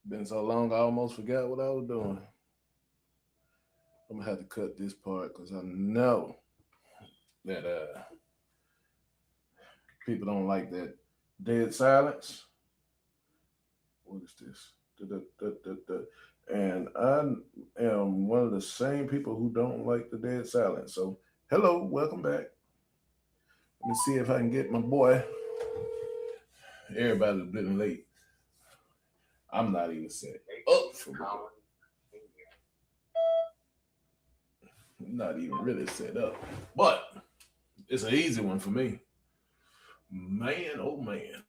Been so long, I almost forgot what I was doing. I'm gonna have to cut this part because I know that people don't like that dead silence. What is this? And I am one of the same people who don't like the dead silence. So, hello, welcome back. Let me see if I can get my boy. Everybody's been late. I'm not even set up for it. Not even really set up. But it's an easy one for me. Man, oh man.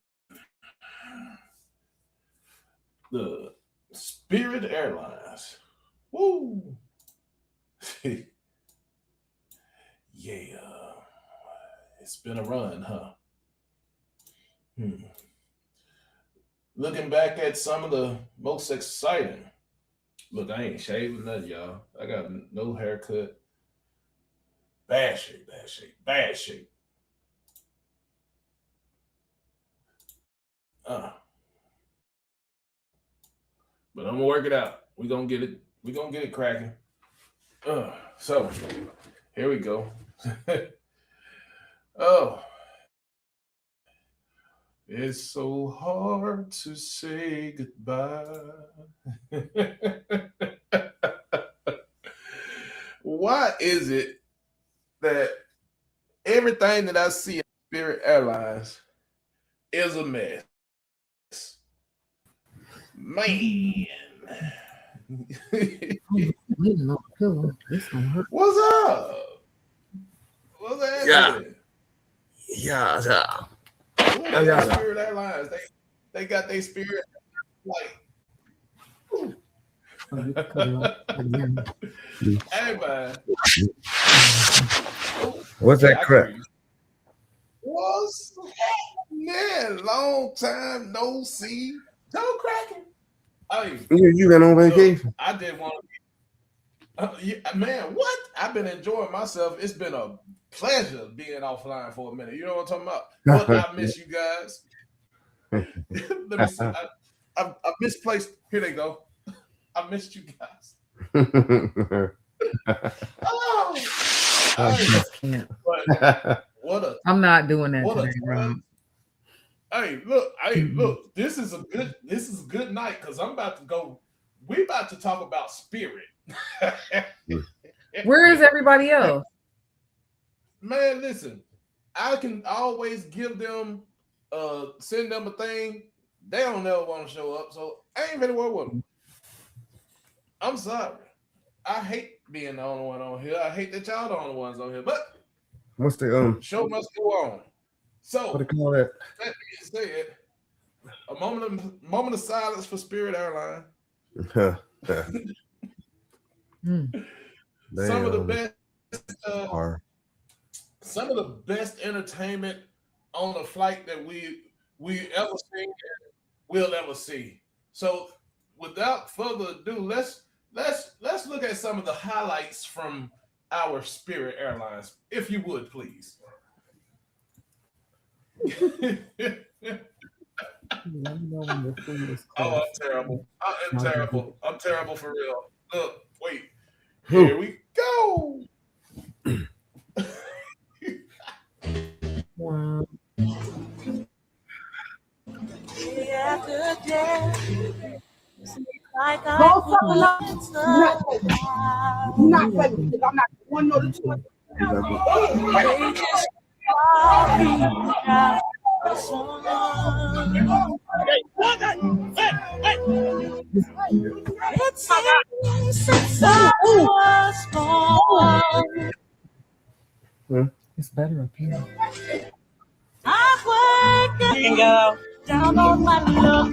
The Spirit Airlines. Woo! Yeah. It's been a run, huh? Looking back at some of the most exciting. Look, I ain't shaving nothing, y'all. I got no haircut. Bad shape, bad shape, bad shape. But I'm gonna work it out. We gonna get it. We gonna get it cracking. So here we go. Oh, it's so hard to say goodbye. Why is it that everything that I see in Spirit Airlines is a mess? Man. What's up? What's happening? Yeah. Spirit Airlines. They got their spirit like. Hey man. What's that crap? What's happening? Long time no see. Toe cracking. Hey, you been on vacation? I did want to. Yeah, man, what? I've been enjoying myself. It's been a pleasure being offline for a minute. You know what I'm talking about? But I miss you guys. Let me see. I misplaced. Here they go. I missed you guys. Oh, I can't. I'm not doing that today, bro. Hey, look. This is a good night because I'm about to go. We about to talk about spirit. Where is everybody else? Man, listen. I can always give them, send them a thing. They don't never want to show up, so I ain't really work with them. I'm sorry. I hate being the only one on here. I hate that y'all the only ones on here. But what's the show must go on. So what do you call that? That being said, a moment of silence for Spirit Airlines. Some of the best some of the best entertainment on a flight that we ever seen and will ever see. So without further ado, let's look at some of the highlights from our Spirit Airlines, if you would please. Oh, I'm terrible. I am terrible. I'm terrible for real. Look, wait. Here we go. Wow. Not ready because I'm not one nor the two. It's better up here. And go down on my luck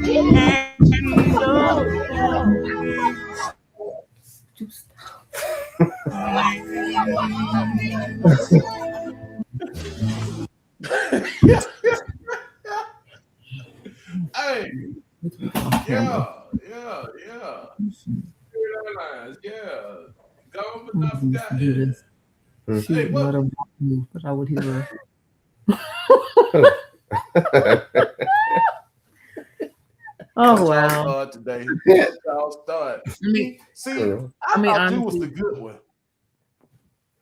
Hey, yeah. Airlines, yeah. Gone but not forgotten. She would let her walk me, but I would hear her. Oh wow! Start today. Y'all start. See, I thought you was the good one.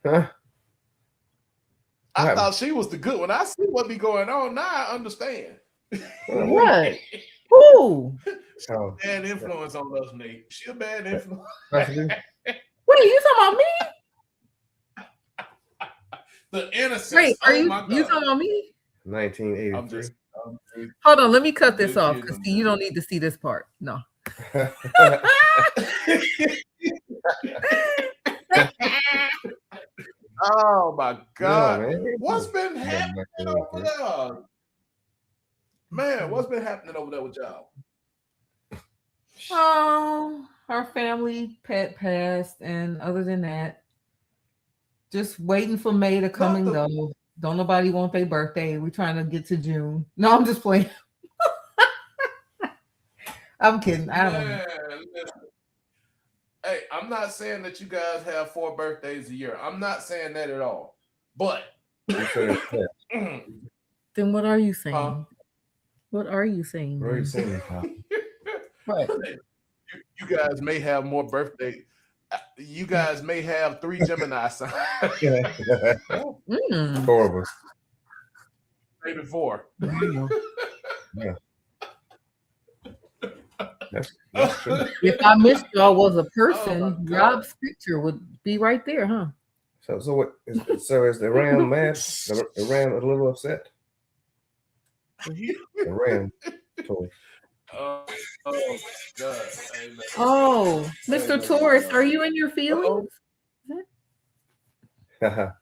Huh? I thought she was the good one. I see what be going on now. I understand. What? Who? Bad influence on us, Nate. She a bad influence. Wait, you talking about me? The innocence. Wait, are you my God. you talking about me? 1983. Hold on, let me cut this off because you don't need to see this part. No. Oh my God! No, what's been happening over there? Man, what's been happening over there with y'all? Oh, our family pet passed, and other than that, just waiting for May to come and go. Don't nobody want their birthday. We're trying to get to June. No, I'm just playing. I'm kidding. I don't know. Hey, I'm not saying that you guys have 4 birthdays a year. I'm not saying that at all. But then what are you saying? What are you saying? What are you saying? What? You guys may have more birthdays. You guys may have 3 Gemini signs. 4 of us. Maybe 4. Yeah. That's true. If I missed y'all was a person, Rob's picture would be right there, huh? So what? So is the Ram mad? The Ram a little upset? The Ram toy. Oh God! Oh, Mr. Taurus, are you in your feelings? I'm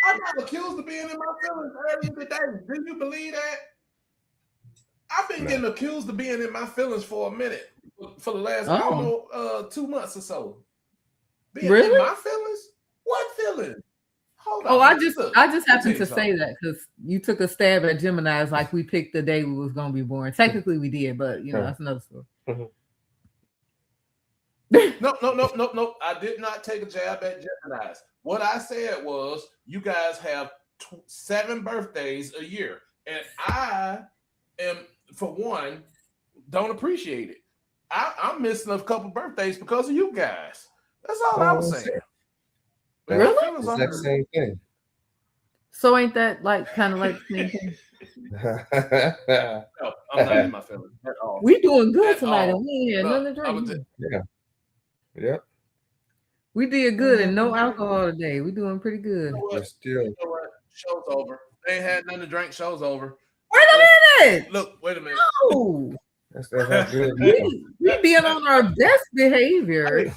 not accused of being in my feelings earlier today. Do you believe that? I've been getting accused of being in my feelings for a minute, for the last, I don't know, 2 months or so. Being in my feelings? What feelings? Hold on. I just happened to say that because you took a stab at Gemini's like we picked the day we was gonna be born. Technically we did, but you know, that's another story. No. I did not take a jab at Gemini's. What I said was you guys have 7 birthdays a year, and I am, for one, don't appreciate it. I'm missing a couple birthdays because of you guys. That's all I was saying. Really? Exact same thing. So ain't that like kind of like the same thing? No, I'm not in my feelings at all. We doing good tonight, and we ain't had nothing to drink. Yeah. We did good and no alcohol today. We doing pretty good. We're still. You know what? Show's over. They ain't had nothing to drink. Show's over. Wait a minute. Look, wait a minute. No. That's good. We being on our best behavior.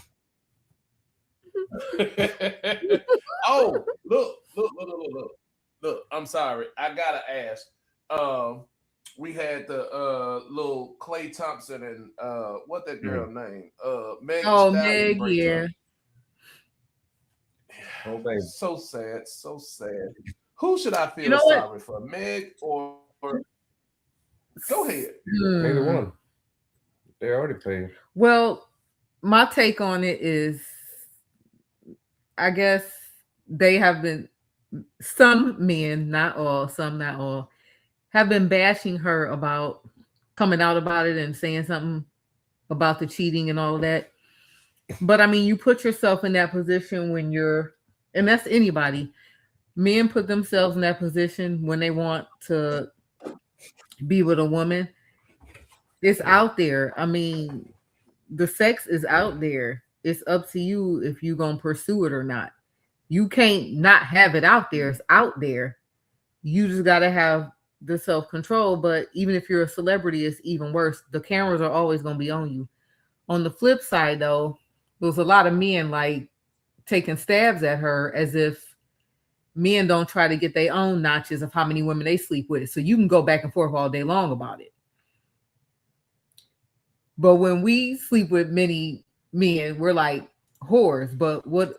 Oh, look. I'm sorry. I gotta ask. We had the little Clay Thompson and what that girl name? Meg. Oh, Meg, yeah. Oh, baby. So sad. Who should I feel sorry for? Meg or go ahead. Neither one. They already paid. Well, my take on it is, I guess they have been, some men, not all, some not all, have been bashing her about coming out about it and saying something about the cheating and all of that. But I mean, you put yourself in that position when you're, and that's anybody. Men put themselves in that position when they want to be with a woman. It's out there. I mean, the sex is out there. It's up to you if you're going to pursue it or not. You can't not have it out there. It's out there. You just got to have the self-control. But even if you're a celebrity, it's even worse. The cameras are always going to be on you. On the flip side, though, there's a lot of men like taking stabs at her as if men don't try to get their own notches of how many women they sleep with. So you can go back and forth all day long about it. But when we sleep with many men, we're like whores. But what,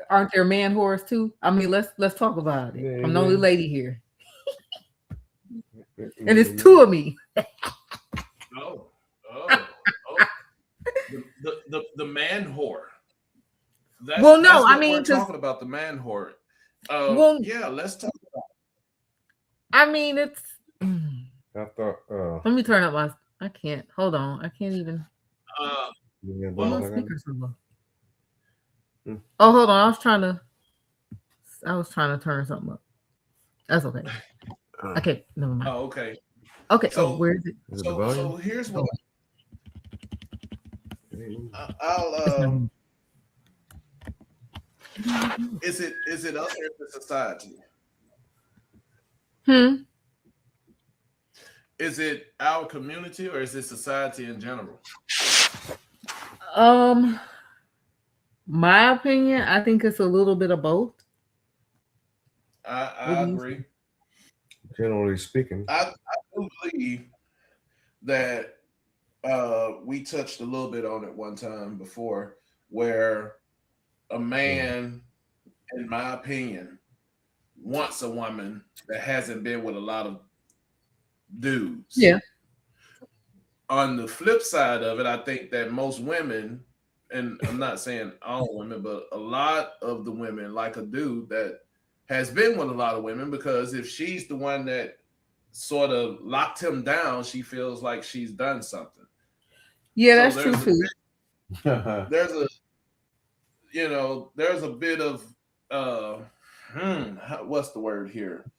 aren't there man whores too? I mean, let's talk about it. I'm the only lady here. And it's 2 of me. Oh. The man whore. That's what we're talking about, the man whore. Yeah, let's talk about it. I mean, it's I thought. Let me turn up my. I can't. Hold on. I can't even. Yeah, Well, but my I got- speakers are low. Hmm. Oh, hold on. I was trying to turn something up. That's okay. Okay, never mind. Oh, okay. Okay. So, where is it? Is it the so volume? here's what It ain't moving. It's not- I'll. Is it us or is it society? Hmm. Is it our community or is it society in general? Um, my opinion, I think it's a little bit of both. What I do you? agree. Generally speaking, I do believe that we touched a little bit on it one time before, where a man, in my opinion, wants a woman that hasn't been with a lot of dudes. Yeah. On the flip side of it, I think that most women, and I'm not saying all women, but a lot of the women like a dude that has been with a lot of women, because if she's the one that sort of locked him down, she feels like she's done something. Yeah, So that's true too. there's a there's a bit of uh what's the word here?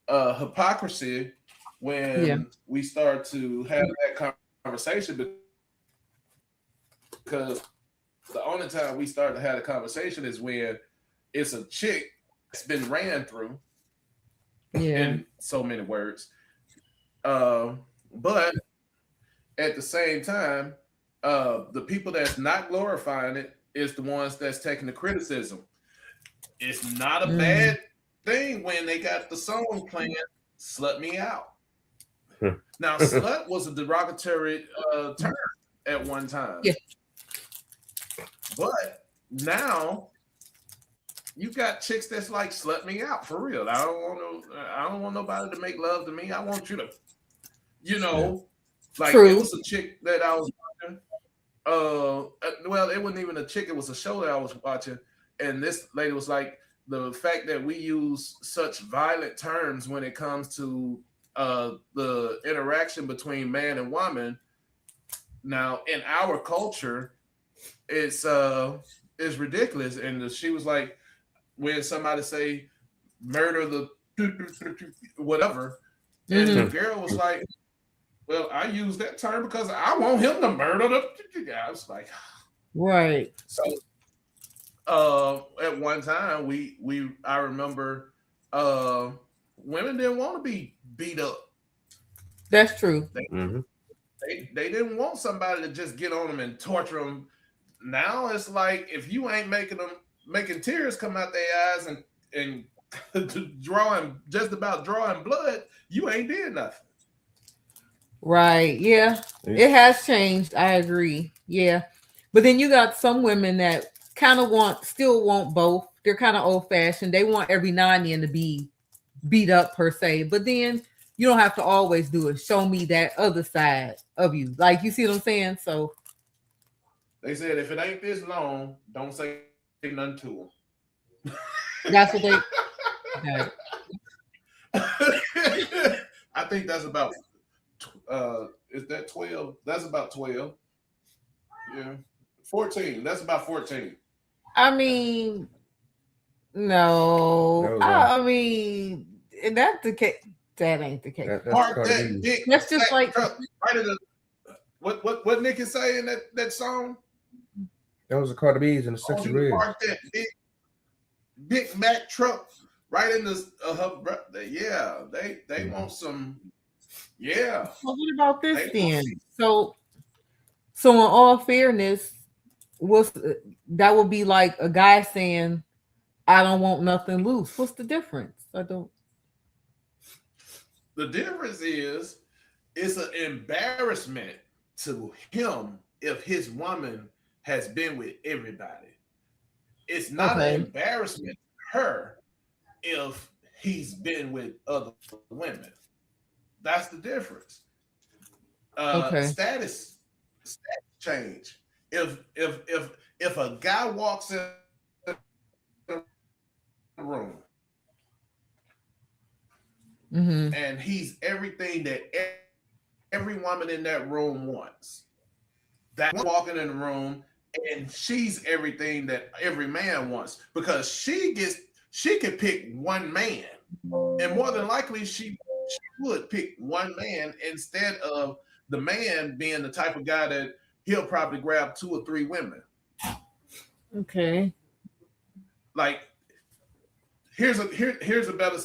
Hypocrisy Yeah. when we start to have that conversation, because the only time we start to have a conversation is when it's a chick that's been ran through, Yeah. in so many words. But at the same time, the people that's not glorifying it is the ones that's taking the criticism. It's not a Mm. bad thing when they got the song playing "Slut Me Out." Now, slut was a derogatory term at one time, Yeah. but now you got chicks that's like "Slut Me Out" for real. I don't want nobody to make love to me. I want you to, like it True. was a chick that I was watching. Well, it wasn't even a chick; it was a show that I was watching, and this lady was like, the fact that we use such violent terms when it comes to the interaction between man and woman. Now, in our culture, it's ridiculous. And she was like, when somebody say murder the whatever, and the Hmm. girl was like, well, I use that term because I want him to murder the. I was like, Right. so at one time I remember women didn't want to be beat up. That's true. They, Mm-hmm. they didn't want somebody to just get on them and torture them. Now it's like if you ain't making tears come out their eyes and drawing just about drawing blood, you ain't did nothing. Right. Yeah. It has changed. I agree. Yeah. But then you got some women that kind of still want both. They're kind of old fashioned. They want every now and then to be beat up per se. But then you don't have to always do it. Show me that other side of you. Like, you see what I'm saying? So They said if it ain't this long, don't say nothing to that's what they got. them. I think that's about is that 12? That's about 12. Yeah. 14. That's about 14. I mean, no. That was I mean, that's the case. That ain't the case. that's Park Cardi that B. big That's just black like truck right in the what Nick is saying that song? That was the Cardi B's in the I want Sexy you to Red. park that big Mac truck right in the yeah, they want some, yeah. well, what about this They then? want So in all fairness, what's that would be like a guy saying, I don't want nothing loose. What's the difference? I don't. the difference is it's an embarrassment to him if his woman has been with everybody. It's not an Okay. embarrassment to her if he's been with other women. That's the difference. Okay. Status change. If a guy walks in the room Mm-hmm. and he's everything that every woman in that room wants. That walking in the room and she's everything that every man wants because she can pick one man, and more than likely she would pick one man instead of the man being the type of guy that he'll probably grab 2 or 3 women. Okay. Like here's a better.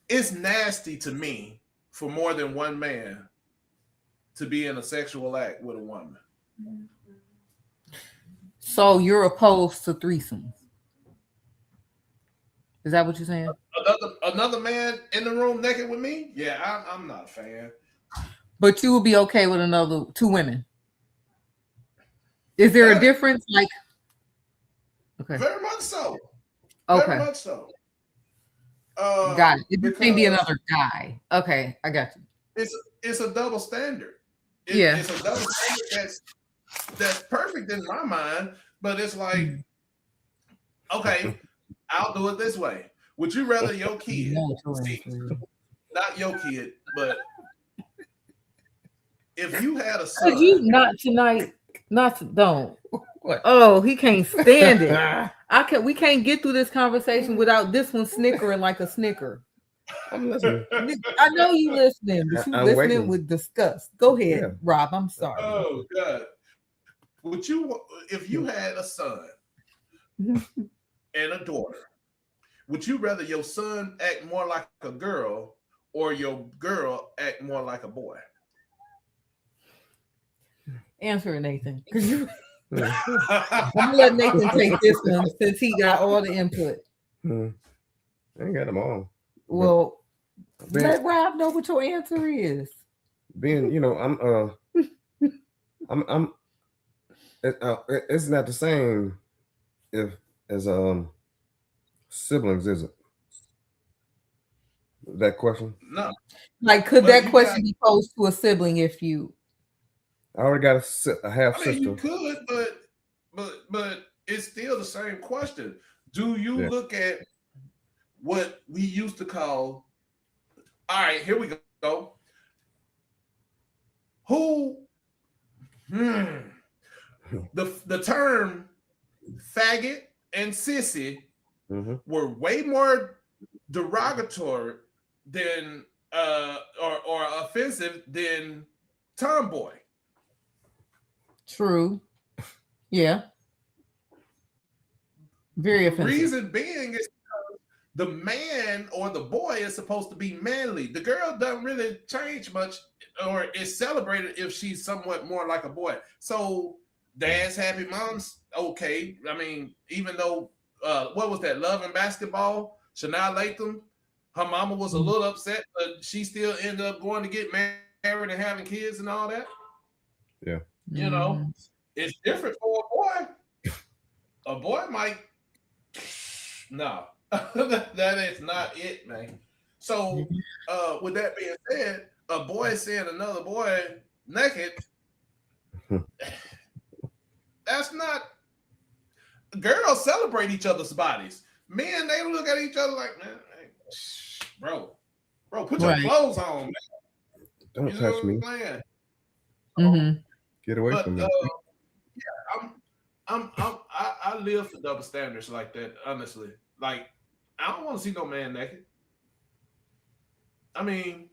It's nasty to me for more than one man to be in a sexual act with a woman. So you're opposed to threesomes? Is that what you're saying? Another man in the room naked with me? Yeah, I'm not a fan. But you would be okay with another 2 women? Is there a difference? Like, okay, very much so. Okay, very much so. Got it. It just can't be another guy. Okay, I got you. It's a double standard. Yeah. It's a double standard that's perfect in my mind, but it's like, okay, I'll do it this way. Would you rather your kid, not your kid, but if you had a son? Could you not tonight? Don't. What? Oh, he can't stand it. We can't get through this conversation without this one snickering like a snicker. I'm listening. I know you listening, but you listening waiting. With disgust. Go ahead, Rob. I'm sorry. Oh God. Would you, if you had a son and a daughter, would you rather your son act more like a girl or your girl act more like a boy? Answer it, Nathan. I'm gonna let Nathan take this one since he got all the input. I ain't got them all. Well, let Rob know what your answer is. Being, I'm. It's not the same as siblings, is it? That question? No. Like, could that question be posed to a sibling if you? I already got a half sister. You could, but it's still the same question. Do you look at what we used to call? All right, here we go. Who? The term faggot and sissy were way more derogatory than or offensive than tomboy. True. Yeah. Very offensive. The reason being is the man or the boy is supposed to be manly. The girl doesn't really change much or is celebrated if she's somewhat more like a boy. So dad's happy, mom's okay. I mean, even though what was that, Love and Basketball? Shania Latham, her mama was a little upset, but she still ended up going to get married and having kids and all that. Yeah. You know, it's different for a boy. A boy might no. that is not it, man. So with that being said, a boy seeing another boy naked, that's not. Girls celebrate each other's bodies. Men, they look at each other like, man, hey, bro, put your clothes on, man. Don't touch me. Get away from me. Yeah, I live for double standards like that, honestly. Like, I don't want to see no man naked. I mean,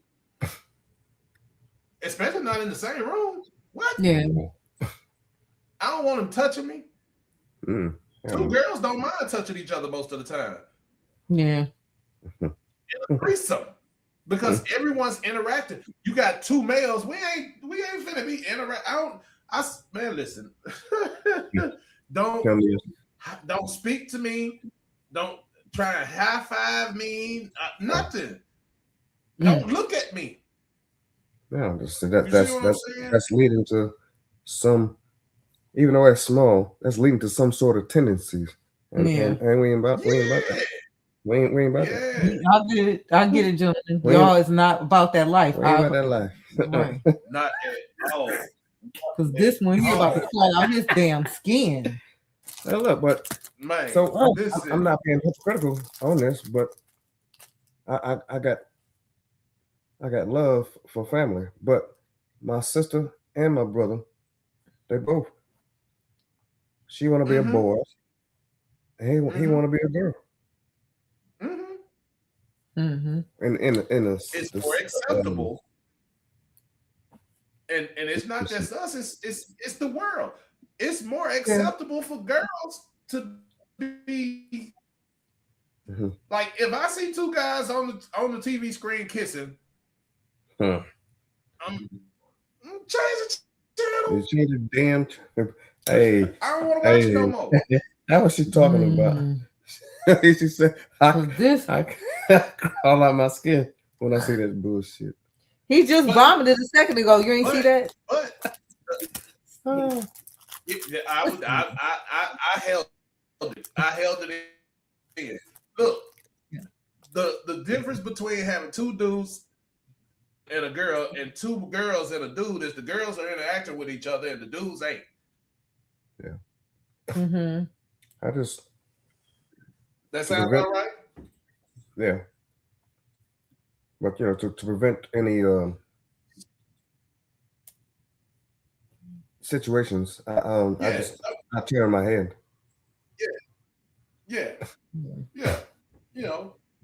especially not in the same room. What? Yeah. I don't want them touching me. Two girls don't mind touching each other most of the time. Yeah. In a threesome. Because everyone's interacting. You got 2 males. We ain't finna be interacting. Man, listen. Don't speak to me. Don't try and high five me. Nothing. Don't look at me. No, that's leading to some, even though it's small, that's leading to some sort of tendencies. And we ain't about that. We ain't about that. I get it, gentlemen. Y'all is not about that life. We ain't about that life. Right. Not at all. Because this one, he's about to fly out his damn skin. Now look, but man, so I'm not being hypocritical on this, but I got love for family, but my sister and my brother, they both. She want to be a boy. He want to be a girl. Mm-hmm. It's more acceptable, and it's not just us. It's the world. It's more acceptable for girls to be like, if I see two guys on the TV screen kissing, I'm change the channel. You change the damn. Hey, I don't want to watch it no more. That's what she's talking about. She said, I crawl out my skin when I see that bullshit. He just vomited a second ago. You ain't see that? But I held it. I held it in. Look, the difference between having two dudes and a girl and two girls and a dude is the girls are interacting with each other and the dudes ain't. Yeah. I just. That sounds about right. Yeah. But to prevent any situations, I turn my head. Yeah.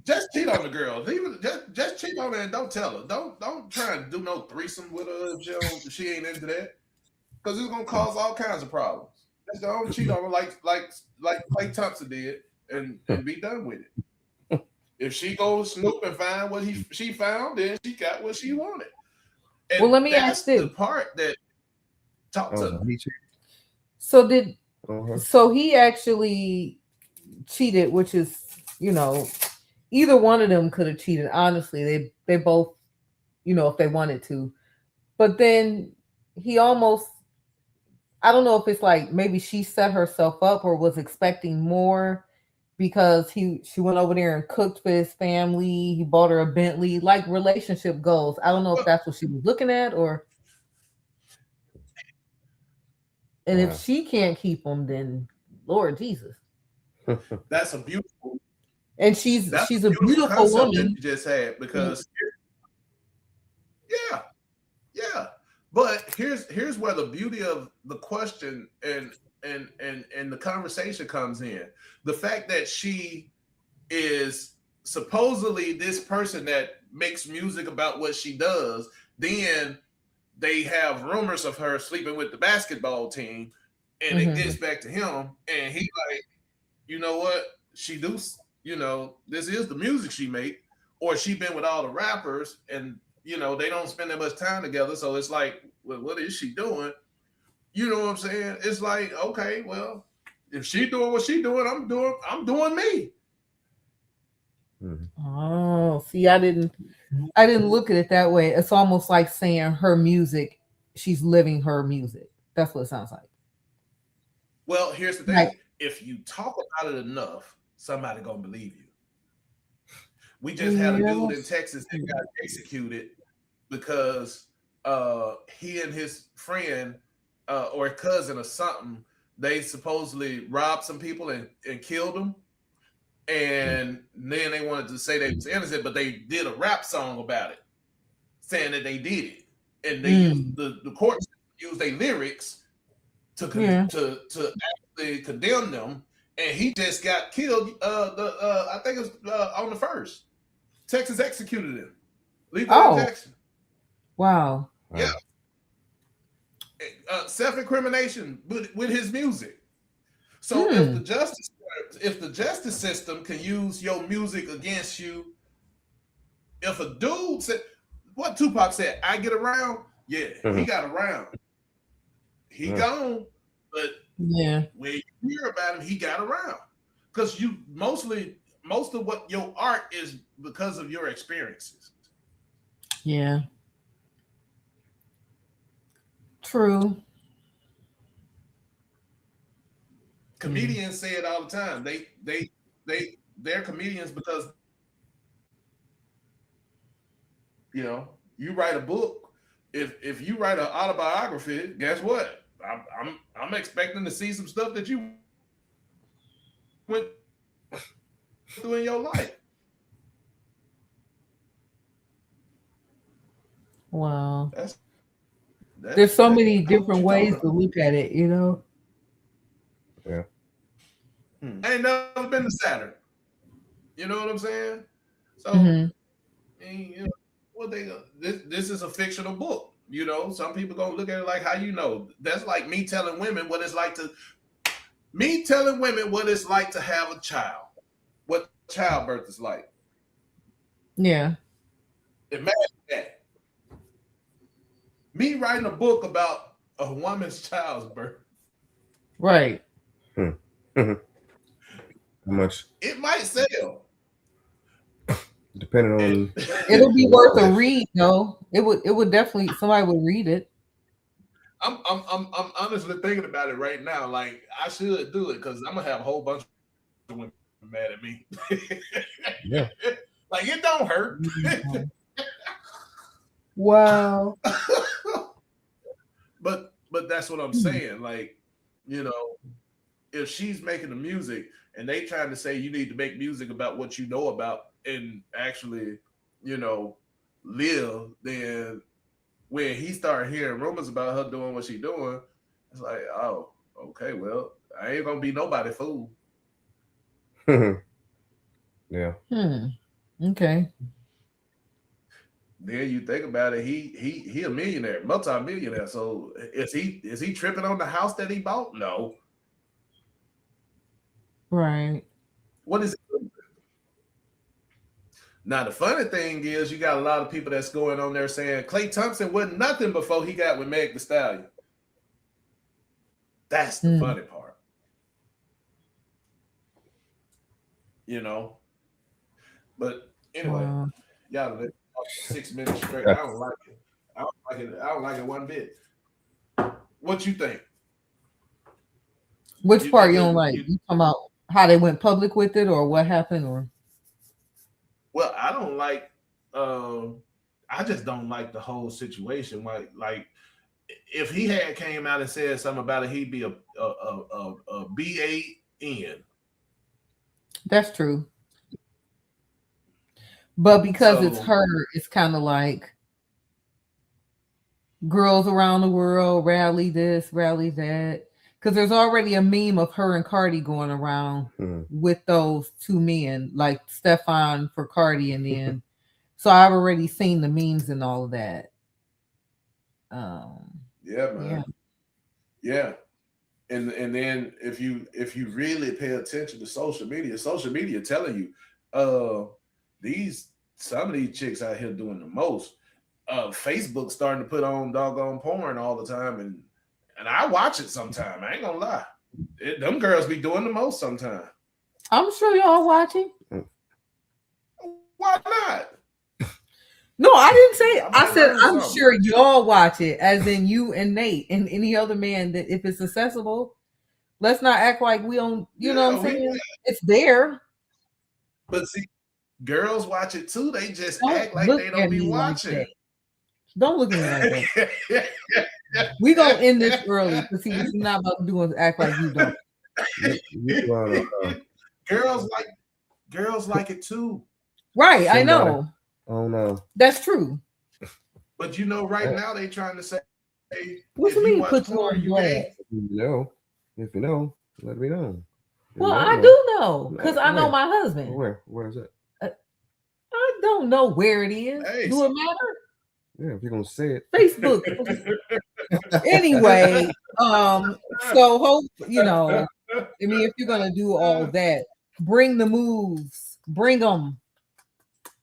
Just cheat on the girl. Even just cheat on her and don't tell her. Don't try and do no threesome with her if she ain't into that, because it's gonna cause all kinds of problems. Just don't cheat on her like Clay Thompson did and be done with it. If she goes snoop and find what she found, then she got what she wanted. And well, let me ask this. The part that talk to me. So he actually cheated, which is, either one of them could have cheated. Honestly, they both, if they wanted to. But then he almost, I don't know if it's like maybe she set herself up or was expecting more, because she went over there and cooked for his family. He bought her a Bentley, like relationship goals. I don't know if that's what she was looking at, or. And if she can't keep him, then Lord Jesus. That's a beautiful. And she's a beautiful woman. You just had, because yeah. But here's where the beauty of the question and the conversation comes in. The fact that she is supposedly this person that makes music about what she does, then they have rumors of her sleeping with the basketball team, and it gets back to him, and he like, you know what? She do, this is the music she make, or she been with all the rappers, and they don't spend that much time together, so it's like, well, what is she doing? You know what I'm saying? It's like, okay, well, if she doing what she doing, I'm doing me. Oh, see, I didn't look at it that way. It's almost like saying her music, she's living her music. That's what it sounds like. Well, here's the thing. If you talk about it enough, somebody gonna believe you. We just had a dude in Texas that got executed because he and his friend or cousin or something, they supposedly robbed some people and killed them. And then they wanted to say they was innocent, but they did a rap song about it, saying that they did it. And they used the courts used their lyrics to actually condemn them. And he just got killed. I think it was on the 1st. Texas executed him. Lethal injection. Wow. Yeah. Self-incrimination with his music. So if the justice system can use your music against you, if a dude said what Tupac said, I get around, he got around. He gone, but when you hear about him, he got around. Because most of what your art is because of your experiences. Yeah. True. Comedians say it all the time. They're comedians because you write a book. If you write an autobiography, guess what? I'm expecting to see some stuff that you went through in your life. Wow. There's so many different ways to look at it, you know. Yeah. I ain't never been to Saturn. You know what I'm saying? So, you know, what they this is a fictional book. You know, some people gonna look at it like, how you know? That's like me telling women what it's like to have a child. What childbirth is like. Yeah. Imagine that. Me writing a book about a woman's childbirth. Right. How much? It might sell. Depending on. It'll be worth a read, though. It would definitely, somebody would read it. I'm honestly thinking about it right now. Like, I should do it because I'm gonna have a whole bunch of women mad at me. Yeah. Like, it don't hurt. Wow. But that's what I'm saying. Like, you know, if she's making the music and they trying to say you need to make music about what you know about and actually, you know, live, then when he started hearing rumors about her doing what she doing, it's like, oh, okay, well, I ain't gonna be nobody fool. Yeah. Okay. Then you think about it, he a millionaire, multi-millionaire. So is he tripping on the house that he bought? No. Right. What is it? Now the funny thing is, you got a lot of people that's going on there saying Klay Thompson wasn't nothing before he got with Meg Thee Stallion. That's the funny part. You know. But anyway, y'all 6 minutes straight. I don't like it. I don't like it one bit. What you think? Which part you don't like? You talking about how they went public with it, or what happened, or? Well, I don't like. I just don't like the whole situation. Like, if he had came out and said something about it, he'd be a BAN. That's true. But because it's her, it's kind of like girls around the world rally this, rally that. Because there's already a meme of her and Cardi going around with those two men, like Stefan for Cardi, and then so I've already seen the memes and all of that. Yeah, man. Yeah. And then if you really pay attention to social media telling you some of these chicks out here doing the most. Facebook starting to put on doggone porn all the time, and I watch it sometime. I ain't gonna lie. Them girls be doing the most sometimes. I'm sure y'all watching. Why not? No, I didn't say. I said I'm sure y'all watch it, as in you and Nate and any other man that if it's accessible. Let's not act like we don't. You know what I'm saying? It's there. But see, girls watch it too. They just act like they don't be watching. Like don't look at me like that. We gonna end this early because see what you're not about to do is act like you don't. Girls like it too. Right, I know. Oh no, that's true. But you know, right now they trying to say, hey, what do you mean put you on blast? If you know, let me know. Well, I do know because I know my husband. Where is it? I don't know where it is. Hey, do it matter? Yeah, if you're gonna say it, Facebook. Anyway, so hope you know. I mean, if you're gonna do all that, bring the moves, bring them.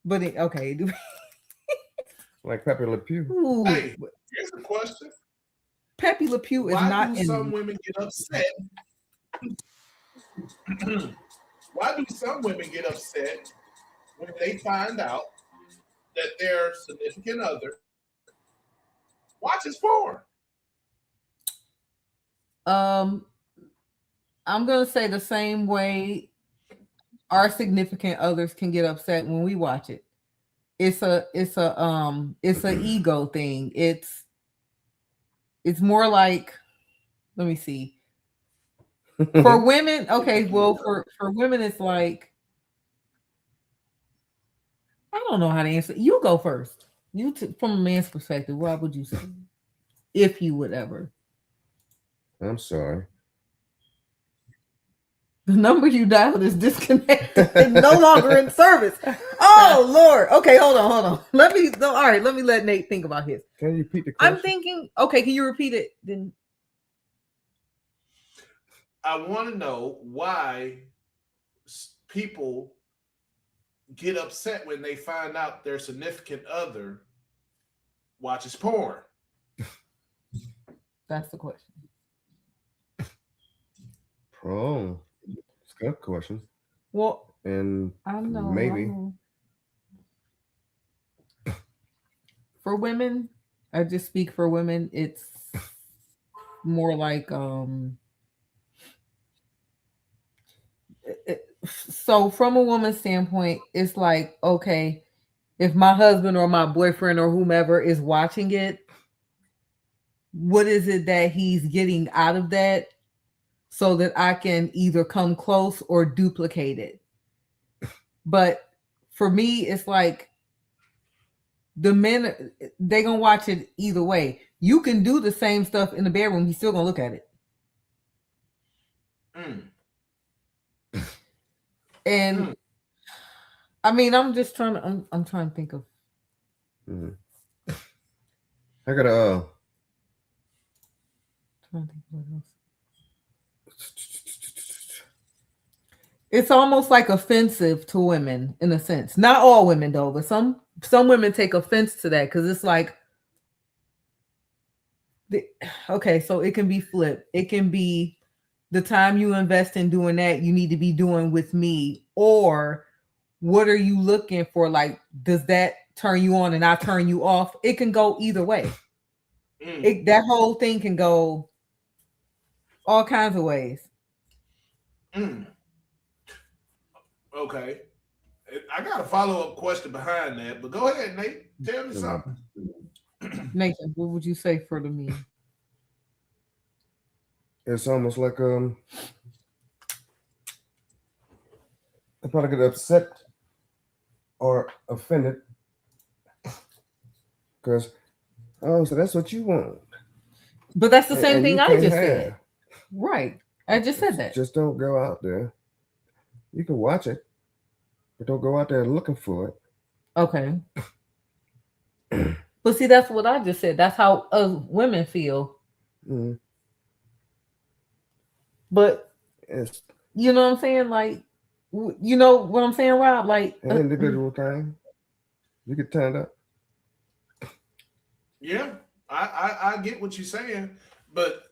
But okay, like Pepe Le Pew. Hey, here's a question. Pepe Le Pew is not in. Some women get upset? Why do some women get upset when they find out that their significant other watches porn? I'm gonna say the same way our significant others can get upset when we watch it. It's an ego thing. It's more like, let me see. For women, okay, well, for women, it's like, I don't know how to answer. You go first. From a man's perspective, what would you say? if you would ever. I'm sorry. The number you dialed is disconnected and no longer in service. Oh Lord. Okay, hold on. Let me let Nate think about his. Can you repeat the question? I'm thinking, okay, can you repeat it? Then I want to know why people get upset when they find out their significant other watches porn. That's the question. Oh, it's a good question. Well, and I know. maybe For women, I just speak for women. It's more like so from a woman's standpoint, it's like, okay, if my husband or my boyfriend or whomever is watching it, what is it that he's getting out of that so that I can either come close or duplicate it? But for me, it's like the men, they gonna watch it either way. You can do the same stuff in the bedroom, he's still gonna look at it. And I mean, I'm just trying to. I'm trying to think of. I gotta. Trying to think what else. It's almost like offensive to women in a sense. Not all women though, but some women take offense to that because it's like, okay, so it can be flipped. It can be the time you invest in doing that, you need to be doing with me, or what are you looking for? Like, does that turn you on and I turn you off? It can go either way. That whole thing can go all kinds of ways. Okay. I got a follow-up question behind that, but go ahead, Nate. Tell me something. Nathan, what would you say for the men? It's almost like I probably get upset or offended because so that's what you want. But that's the same thing I just said. Right. I just said that. Just don't go out there. You can watch it, but don't go out there looking for it. Okay. But see, that's what I just said. That's how women feel. Mm-hmm. But you know what I'm saying? Like, you know what I'm saying, Rob? Like an individual thing. You get turned up. Yeah, I get what you're saying, but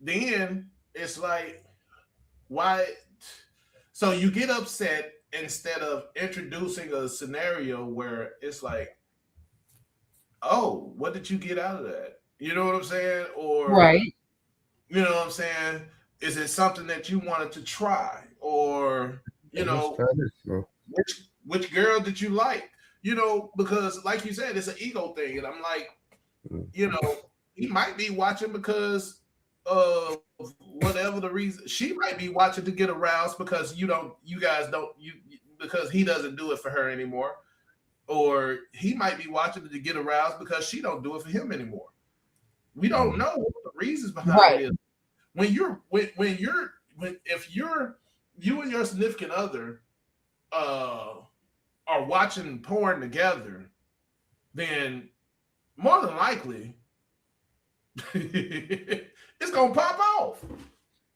then it's like, why? So you get upset instead of introducing a scenario where it's like, oh, what did you get out of that? You know what I'm saying? Or right. You know what I'm saying? Is it something that you wanted to try? Or, you know, which girl did you like? You know, because like you said, it's an ego thing. And I'm like, you know, he might be watching because of whatever the reason. She might be watching to get aroused because because he doesn't do it for her anymore. Or he might be watching to get aroused because she don't do it for him anymore. We don't know what the reasons behind it is. If you and your significant other are watching porn together, then more than likely it's gonna pop off.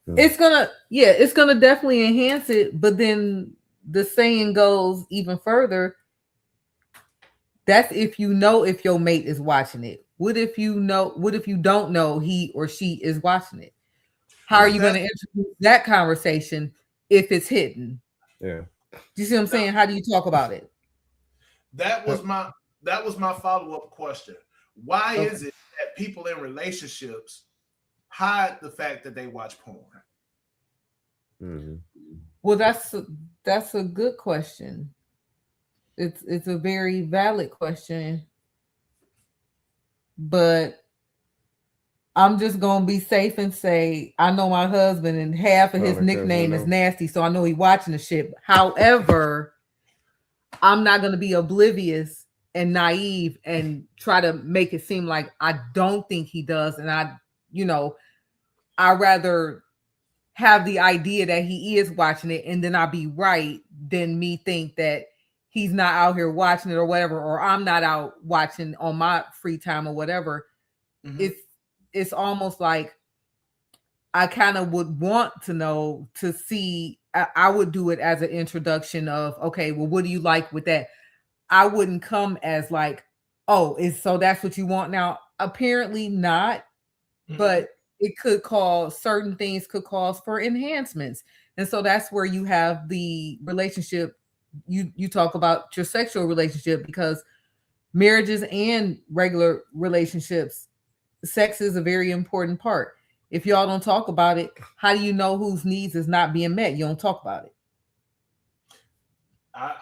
It's gonna definitely enhance it, but then the saying goes even further. That's if you know if your mate is watching it. What if you don't know he or she is watching it? How are you going to introduce that conversation if it's hidden? Yeah. Do you see what I'm saying? How do you talk about it? That was my follow-up question. Why is it that people in relationships hide the fact that they watch porn? Mm-hmm. Well, that's a good question. It's a very valid question, but I'm just gonna be safe and say I know my husband and half of his nickname is nasty, so I know he's watching the shit. However, I'm not gonna be oblivious and naive and try to make it seem like I don't think he does, and I rather have the idea that he is watching it, and then I'll be right than me think that he's not out here watching it or whatever, or I'm not out watching on my free time or whatever. Mm-hmm. It's almost like I kind of would want to know to see. I would do it as an introduction of, okay, well, what do you like with that? I wouldn't come as like, oh, so that's what you want now. Apparently not, but it could cause certain things could cause for enhancements. And so that's where you have the relationship. You talk about your sexual relationship, because marriages and regular relationships, sex is a very important part. If y'all don't talk about it, how do you know whose needs is not being met? You don't talk about it.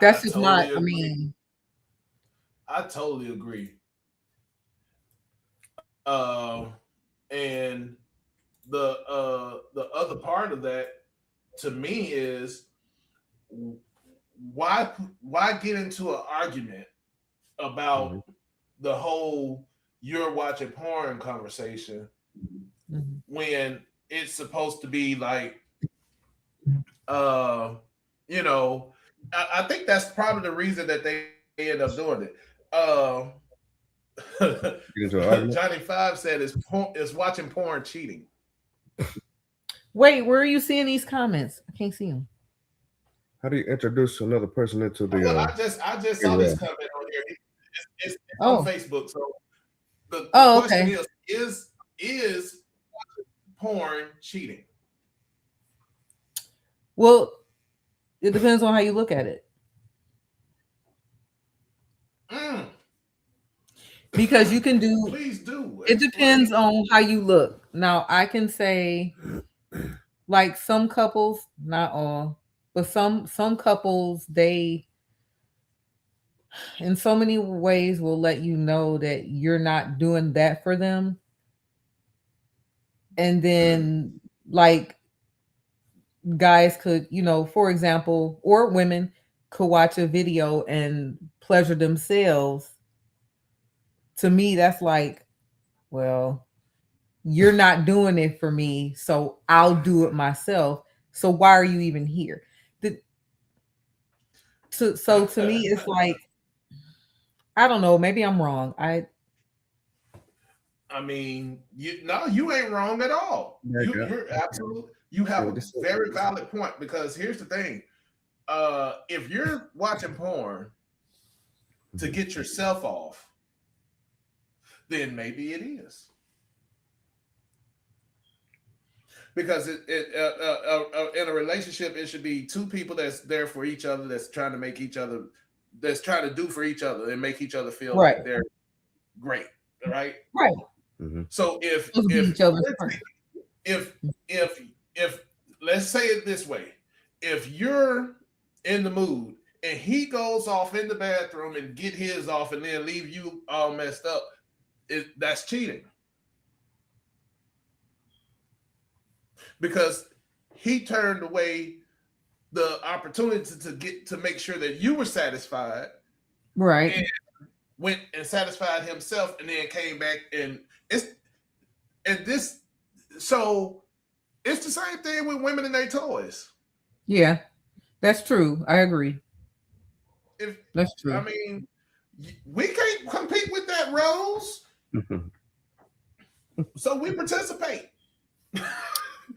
That's just not, I mean, I totally agree. And the other part of that to me is why get into an argument about the whole you're watching porn conversation when it's supposed to be like I think that's probably the reason that they end up doing it. Johnny Five said is watching porn cheating. Wait, where are you seeing these comments? I can't see them. How do you introduce another person into the? Well, I just saw this comment on here. It's on Facebook. So the question is porn cheating? Well, it depends on how you look at it. Because you can do. Please do. It depends on how you look. Now, I can say, like some couples, not all, but some couples, they, in so many ways, will let you know that you're not doing that for them. And then, like, guys could, for example, or women could watch a video and pleasure themselves. To me, that's like, well, you're not doing it for me, so I'll do it myself. So why are you even here? So to me, it's like, I don't know. Maybe I'm wrong. I mean, you ain't wrong at all. You're absolutely. You have a very valid point, because here's the thing: if you're watching porn to get yourself off, then maybe it is. Because in a relationship, it should be two people that's there for each other, that's trying to make each other, that's trying to do for each other and make each other feel like they're great, right? Right. Mm-hmm. So if let's say it this way, if you're in the mood and he goes off in the bathroom and get his off and then leave you all messed up, that's cheating. Because he turned away the opportunity to make sure that you were satisfied, right? And went and satisfied himself, and then came back, and it's the same thing with women and their toys. Yeah, that's true. I agree. That's true. I mean, we can't compete with that, Rose. So we participate.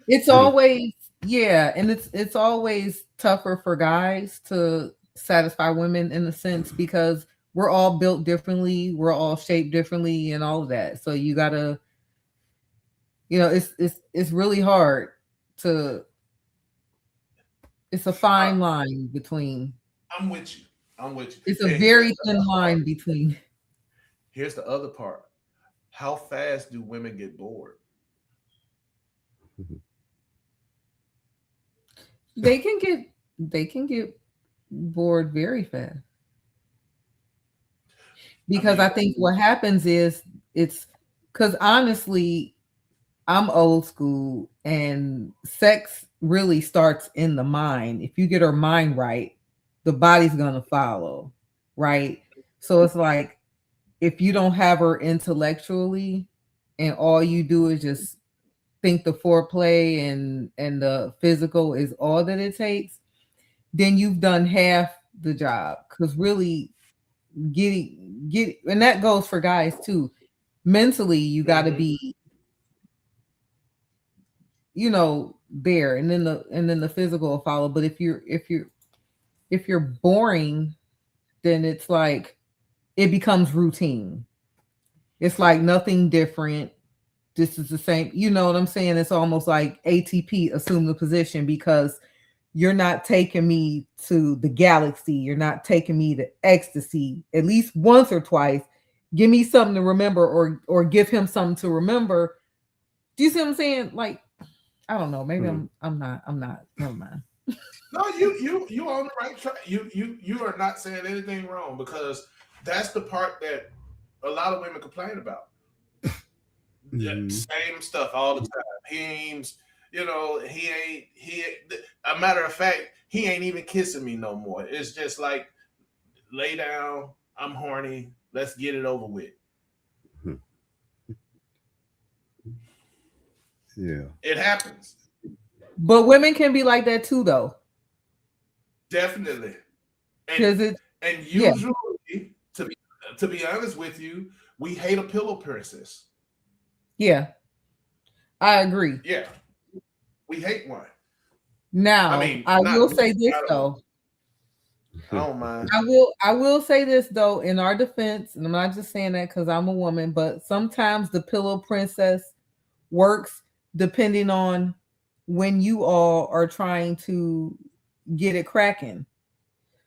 It's always, and it's always tougher for guys to satisfy women in a sense, because we're all built differently, we're all shaped differently, and all of that. So you gotta, it's really hard to. It's a fine line between. I'm with you. It's a very thin line between. Here's the other part: how fast do women get bored? They can get bored very fast, because I think what happens is it's because honestly, I'm old school, and sex really starts in the mind. If you get her mind right, the body's gonna follow, right? So it's like if you don't have her intellectually and all you do is just think the foreplay and the physical is all that it takes, then you've done half the job. Because really get and that goes for guys too. Mentally, you got to be, there, and then the physical will follow. But if you're boring, then it's like it becomes routine. It's like nothing different. This is the same. You know what I'm saying? It's almost like ATP assume the position because you're not taking me to the galaxy. You're not taking me to ecstasy at least once or twice. Give me something to remember, or give him something to remember. Do you see what I'm saying? Like, I don't know. Maybe I'm not. Never mind. No, you on the right track. You are not saying anything wrong, because that's the part that a lot of women complain about. Same stuff all the time. He ain't. A matter of fact, he ain't even kissing me no more. It's just like, lay down. I'm horny. Let's get it over with. Yeah, it happens. But women can be like that too, though. Definitely. And usually, to be honest with you, we hate a pillow princess. Yeah, I agree. Yeah, we hate one. Now, I will say this though. I don't mind. I will say this though, in our defense, and I'm not just saying that because I'm a woman, but sometimes the pillow princess works depending on when you all are trying to get it cracking.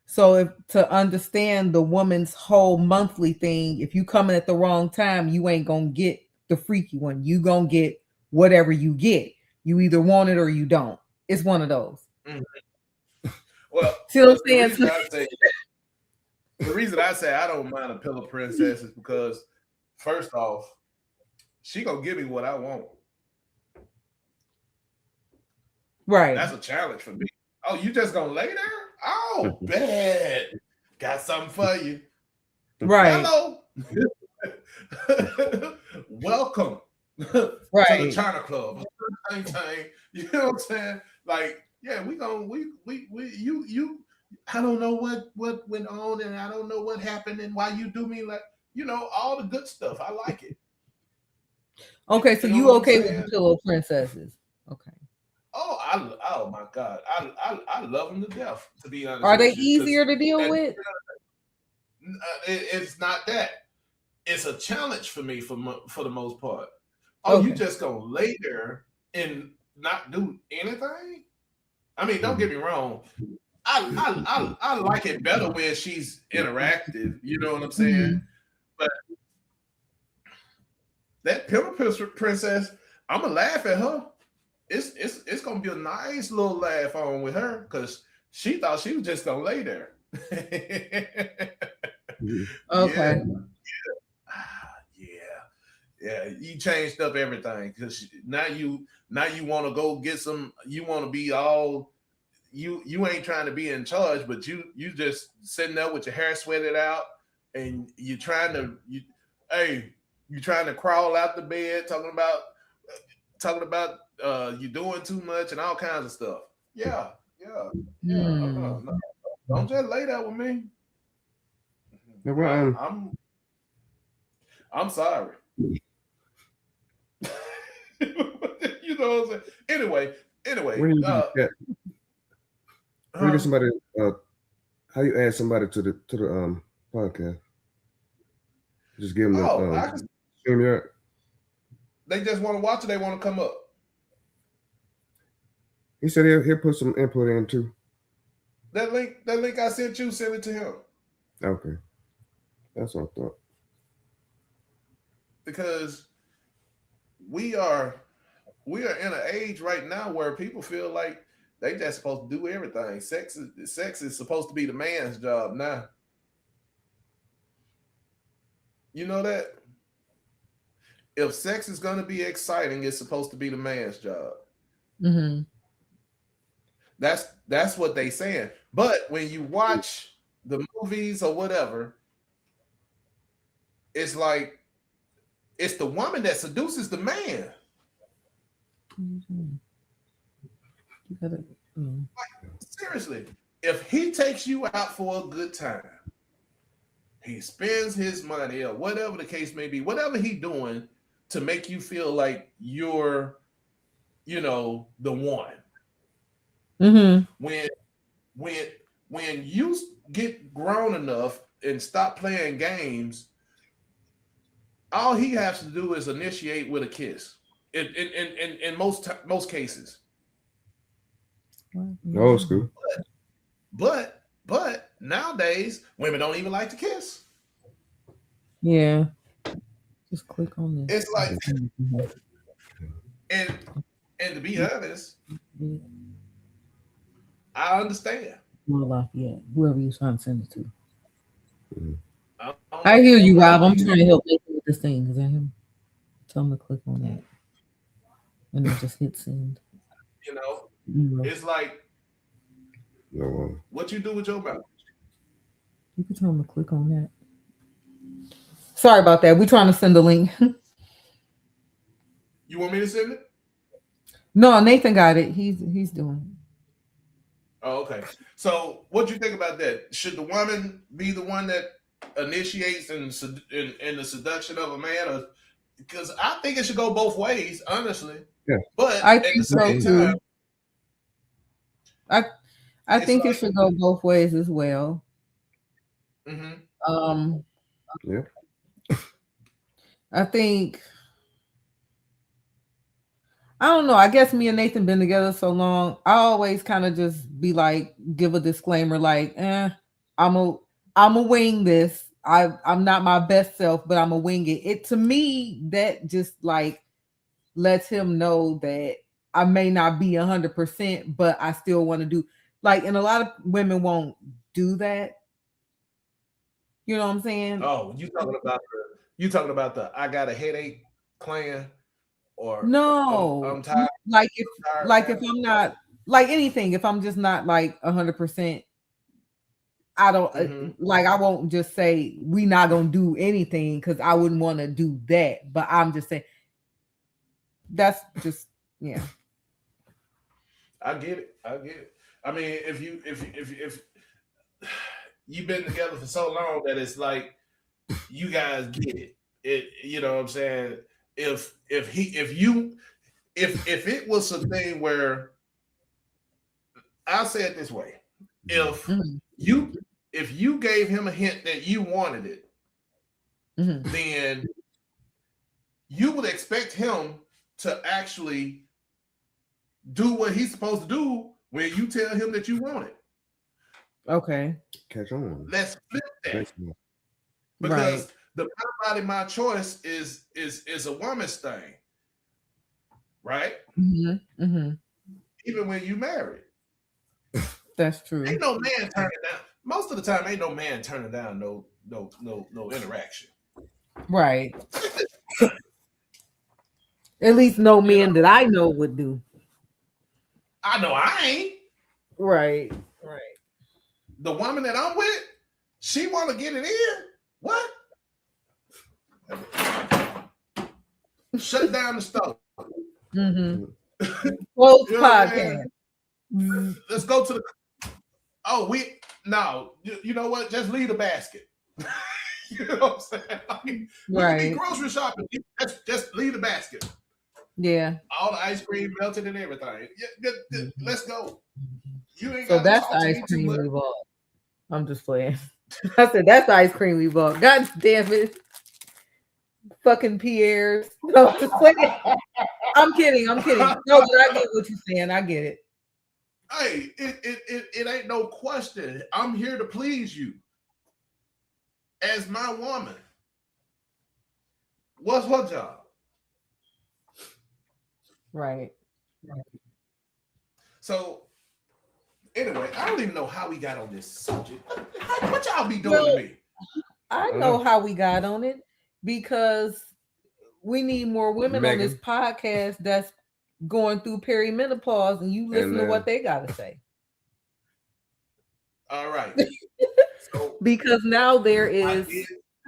So if to understand the woman's whole monthly thing, if you come in at the wrong time, you ain't gonna get the freaky one. You gonna get whatever you get. You either want it or you don't. It's one of those. Mm-hmm. Well, see what I'm saying? The reason I say I don't mind a pillow princess is because, first off, she gonna give me what I want. Right. That's a challenge for me. Oh, you just gonna lay there? Oh, bad. Got something for you. Right. Hello. Welcome to the China Club. You know what I'm saying? Like, yeah, we I don't know what went on, and I don't know what happened, and why you do me like, all the good stuff. I like it. Okay, so you okay with the pillow princesses? Okay. Oh my God, I love them to death. To be honest, are they easier to deal with? It's not that. It's a challenge for me for the most part. Oh, okay. You just gonna lay there and not do anything? I mean, don't get me wrong. I like it better when she's interactive. You know what I'm saying? Mm-hmm. But that pillow princess, I'm gonna laugh at her. It's gonna be a nice little laugh on with her because she thought she was just gonna lay there. Okay. Yeah. You changed up everything because now you want to go get some. You want to be all. You ain't trying to be in charge, but you just sitting there with your hair sweated out, and you're trying to crawl out the bed, talking about you doing too much and all kinds of stuff. Yeah. No. Don't just lay that with me. I'm sorry. You know what I'm saying? Anyway. Where you get somebody? How you add somebody to the podcast? Just give them the StreamYard. They just want to watch it. They want to come up. He said he'll put some input in too. That link I sent you, send it to him. Okay, that's what I thought. Because we are in an age right now where people feel like they just supposed to do everything. Sex is supposed to be the man's job now. You know that? If sex is going to be exciting, it's supposed to be the man's job. Mm-hmm. That's what they saying. But when you watch the movies or whatever, it's like it's the woman that seduces the man. Seriously, if he takes you out for a good time, he spends his money or whatever the case may be, whatever he's doing to make you feel like you're, the one. Mm-hmm. When you get grown enough and stop playing games, all he has to do is initiate with a kiss. In most cases. Old school. But nowadays women don't even like to kiss. Yeah. Just click on this. It's like, and to be honest, I understand. More Lafayette, whoever you're trying to send it to. I hear you, Rob. I'm trying to help make with this thing. Is that him? Tell him to click on that. And then just hit send. It's like, what you do with your mouth? You can tell him to click on that. Sorry about that. We're trying to send a link. You want me to send it? No, Nathan got it. He's doing it. Oh, okay. So what do you think about that? Should the woman be the one that initiates in the seduction of a man? Or, because I think it should go both ways, honestly. Yeah. But I at think the same so time, I think it should go both ways as well. Mm-hmm. Yeah. I think, I don't know. I guess me and Nathan been together so long. I always kind of just be like, give a disclaimer, like, I'm a wing this. I'm not my best self, but I'm a wing it. It to me that just like lets him know that I may not be 100%, but I still want to do like, and a lot of women won't do that. You know what I'm saying? Oh, you talking about the I got a headache clan, or no, I'm tired. Like if I'm not like anything, if I'm just not like 100%, I don't like, I won't just say we not gonna do anything because I wouldn't want to do that. But I'm just saying that's just I get it. I mean, if you've been together for so long that it's like you guys get it. You know what I'm saying? If it was a thing where, I'll say it this way. If you gave him a hint that you wanted it, then you would expect him to actually do what he's supposed to do when you tell him that you want it. Okay. Catch on. Let's flip that. Because the my body, my choice is a woman's thing. Right? Mm-hmm. Even when you married. That's true. Ain't no man turning down. Most of the time, ain't no man turning down no interaction. Right. At least no men that I know would do. I know I ain't. Right. The woman that I'm with, she want to get it in. What? Shut down the stove. Close podcast. Let's go to the. Oh, you know what? Just leave the basket. You know what I'm saying? Like, we can be grocery shopping. Just leave the basket. Yeah. All the ice cream melted and everything. Let's go. You ain't so got that's the ice cream we bought. I'm just playing. I said that's the ice cream we bought. God damn it. Fucking Pierre's. No, I'm just playing. I'm kidding. No, but I get what you're saying. I get it. Hey, it ain't no question. I'm here to please you. As my woman. What's her job? Right. So, anyway, I don't even know how we got on this subject. What y'all be doing to me? I know how we got on it because we need more women on this podcast that's going through perimenopause, and you listen to what they got to say. All right. So, because now there is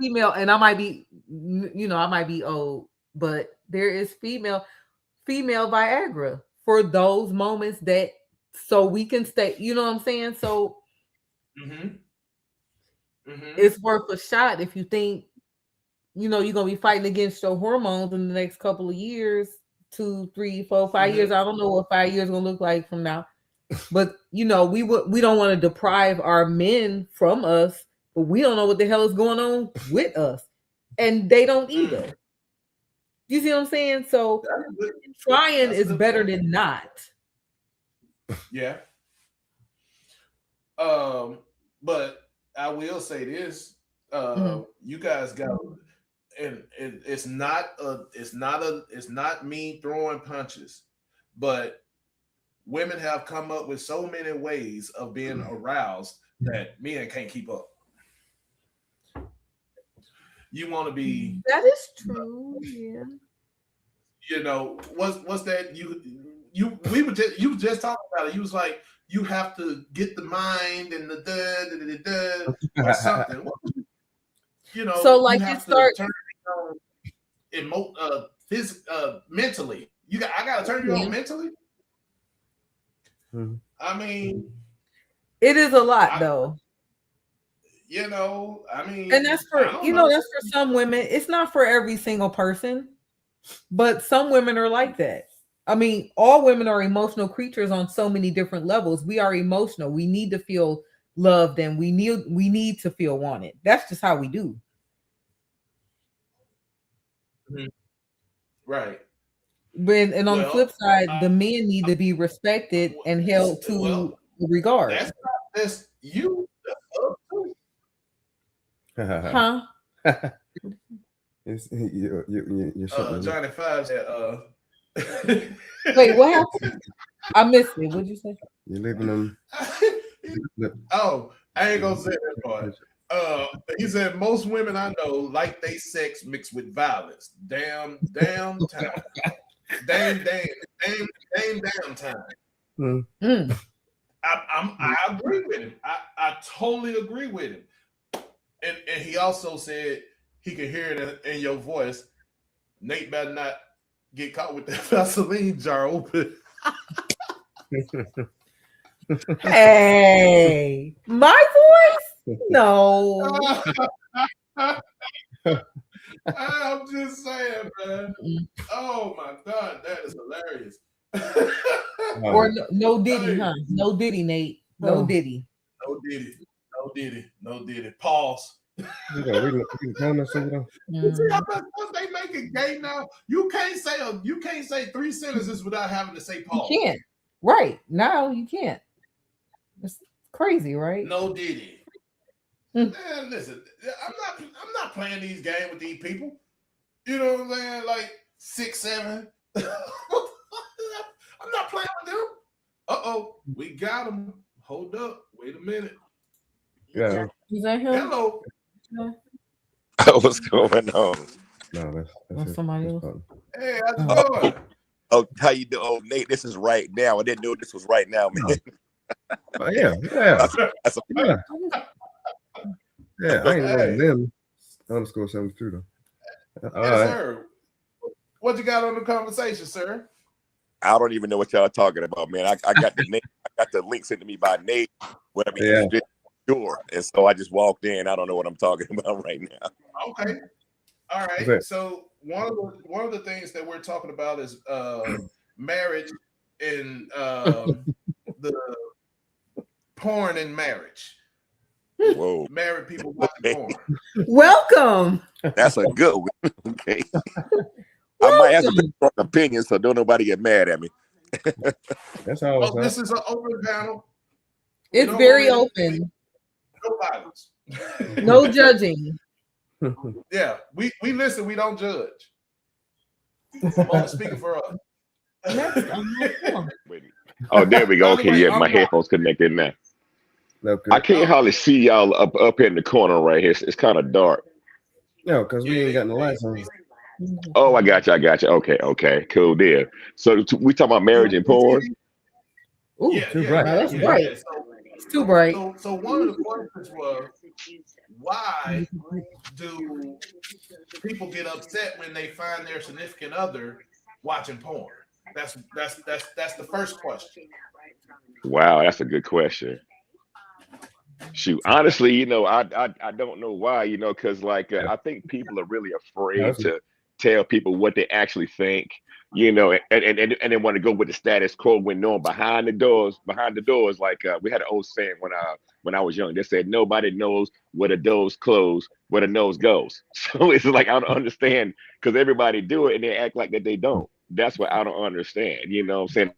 female, and I might be, I might be old, but there is female Viagra for those moments that so we can stay. You know what I'm saying? So it's worth a shot if you think you're gonna be fighting against your hormones in the next couple of years, 2, 3, 4, 5 years. I don't know what 5 years gonna look like from now, but we don't want to deprive our men from us, but we don't know what the hell is going on with us, and they don't either. You see what I'm saying? So trying is better than not. Yeah. But I will say this: you guys got, and it's not me throwing punches, but women have come up with so many ways of being aroused that men can't keep up. You want to be. That is true. Yeah. What's that? You were just talking about it. You was like, you have to get the mind and the or something. So like you have you start to turn mentally. I gotta turn you on mentally. I mean, it is a lot though. I mean, and that's for that's for some women. It's not for every single person, but some women are like that. I mean, all women are emotional creatures on so many different levels. We are emotional. We need to feel loved, and we need to feel wanted. That's just how we do. Right. And on the flip side, the men need to be respected and held to regard. That's you. Huh? You're Johnny Five said, Wait, what happened? I missed it. What'd you say? You're leaving them. Oh, I ain't gonna say that part. He said most women I know like they sex mixed with violence. Damn time. damn time. I agree with him. I totally agree with him. And he also said he could hear it in your voice. Nate better not get caught with that Vaseline jar open. Hey, my voice? No. I'm just saying, man. Oh my God, that is hilarious. Or no Diddy, huh? No Diddy, Nate. No Diddy. No Diddy. Pause. You read the comments over there? See how much they make it gay now? You can't say 3 sentences without having to say pause. You can't. Right. Now you can't. It's crazy, right? No Diddy. Man, listen, I'm not playing these games with these people. You know what I'm saying? Like 6, 7. I'm not playing with them. We got them. Hold up. Wait a minute. Yeah. Is that him? Hello. What's going on? No, that's somebody else. Hey, how's it going? Oh, how you doing? Oh, Nate, this is right now. I didn't know this was right now, man. Oh, yeah. That's a Yeah, I ain't one of them. _72 though. Yes, sir. What you got on the conversation, sir? I don't even know what y'all talking about, man. I got the Nate, I got the link sent to me by Nate. Whatever you did, sure. And so I just walked in. I don't know what I'm talking about right now. Okay. All right. Okay. So one of the things that we're talking about is marriage and the porn in marriage. Whoa. Married people watching porn. Welcome. That's a good one. Okay. I might have a different opinion, so don't nobody get mad at me. That's all. This is an open panel. It's very open. No violence. No judging. Yeah, we listen. We don't judge. I'm only speaking for us. Oh, there we go. Okay, yeah, my headphones connected now. I can't hardly see y'all up here in the corner right here. It's kind of dark. No, because we ain't got no lights on. Oh, I got you. Okay, cool deal. So we talking about marriage and porn? Ooh, too bright. That's bright. It's too bright. So one of the questions was, why do people get upset when they find their significant other watching porn? That's the first question. Wow, that's a good question. Shoot, honestly, I don't know why, because I think people are really afraid to tell people what they actually think, and they want to go with the status quo when knowing behind the doors, like we had an old saying when I was young. They said nobody knows where the doors close, where the nose goes. So it's like I don't understand because everybody do it and they act like that they don't. That's what I don't understand. You know what I'm saying?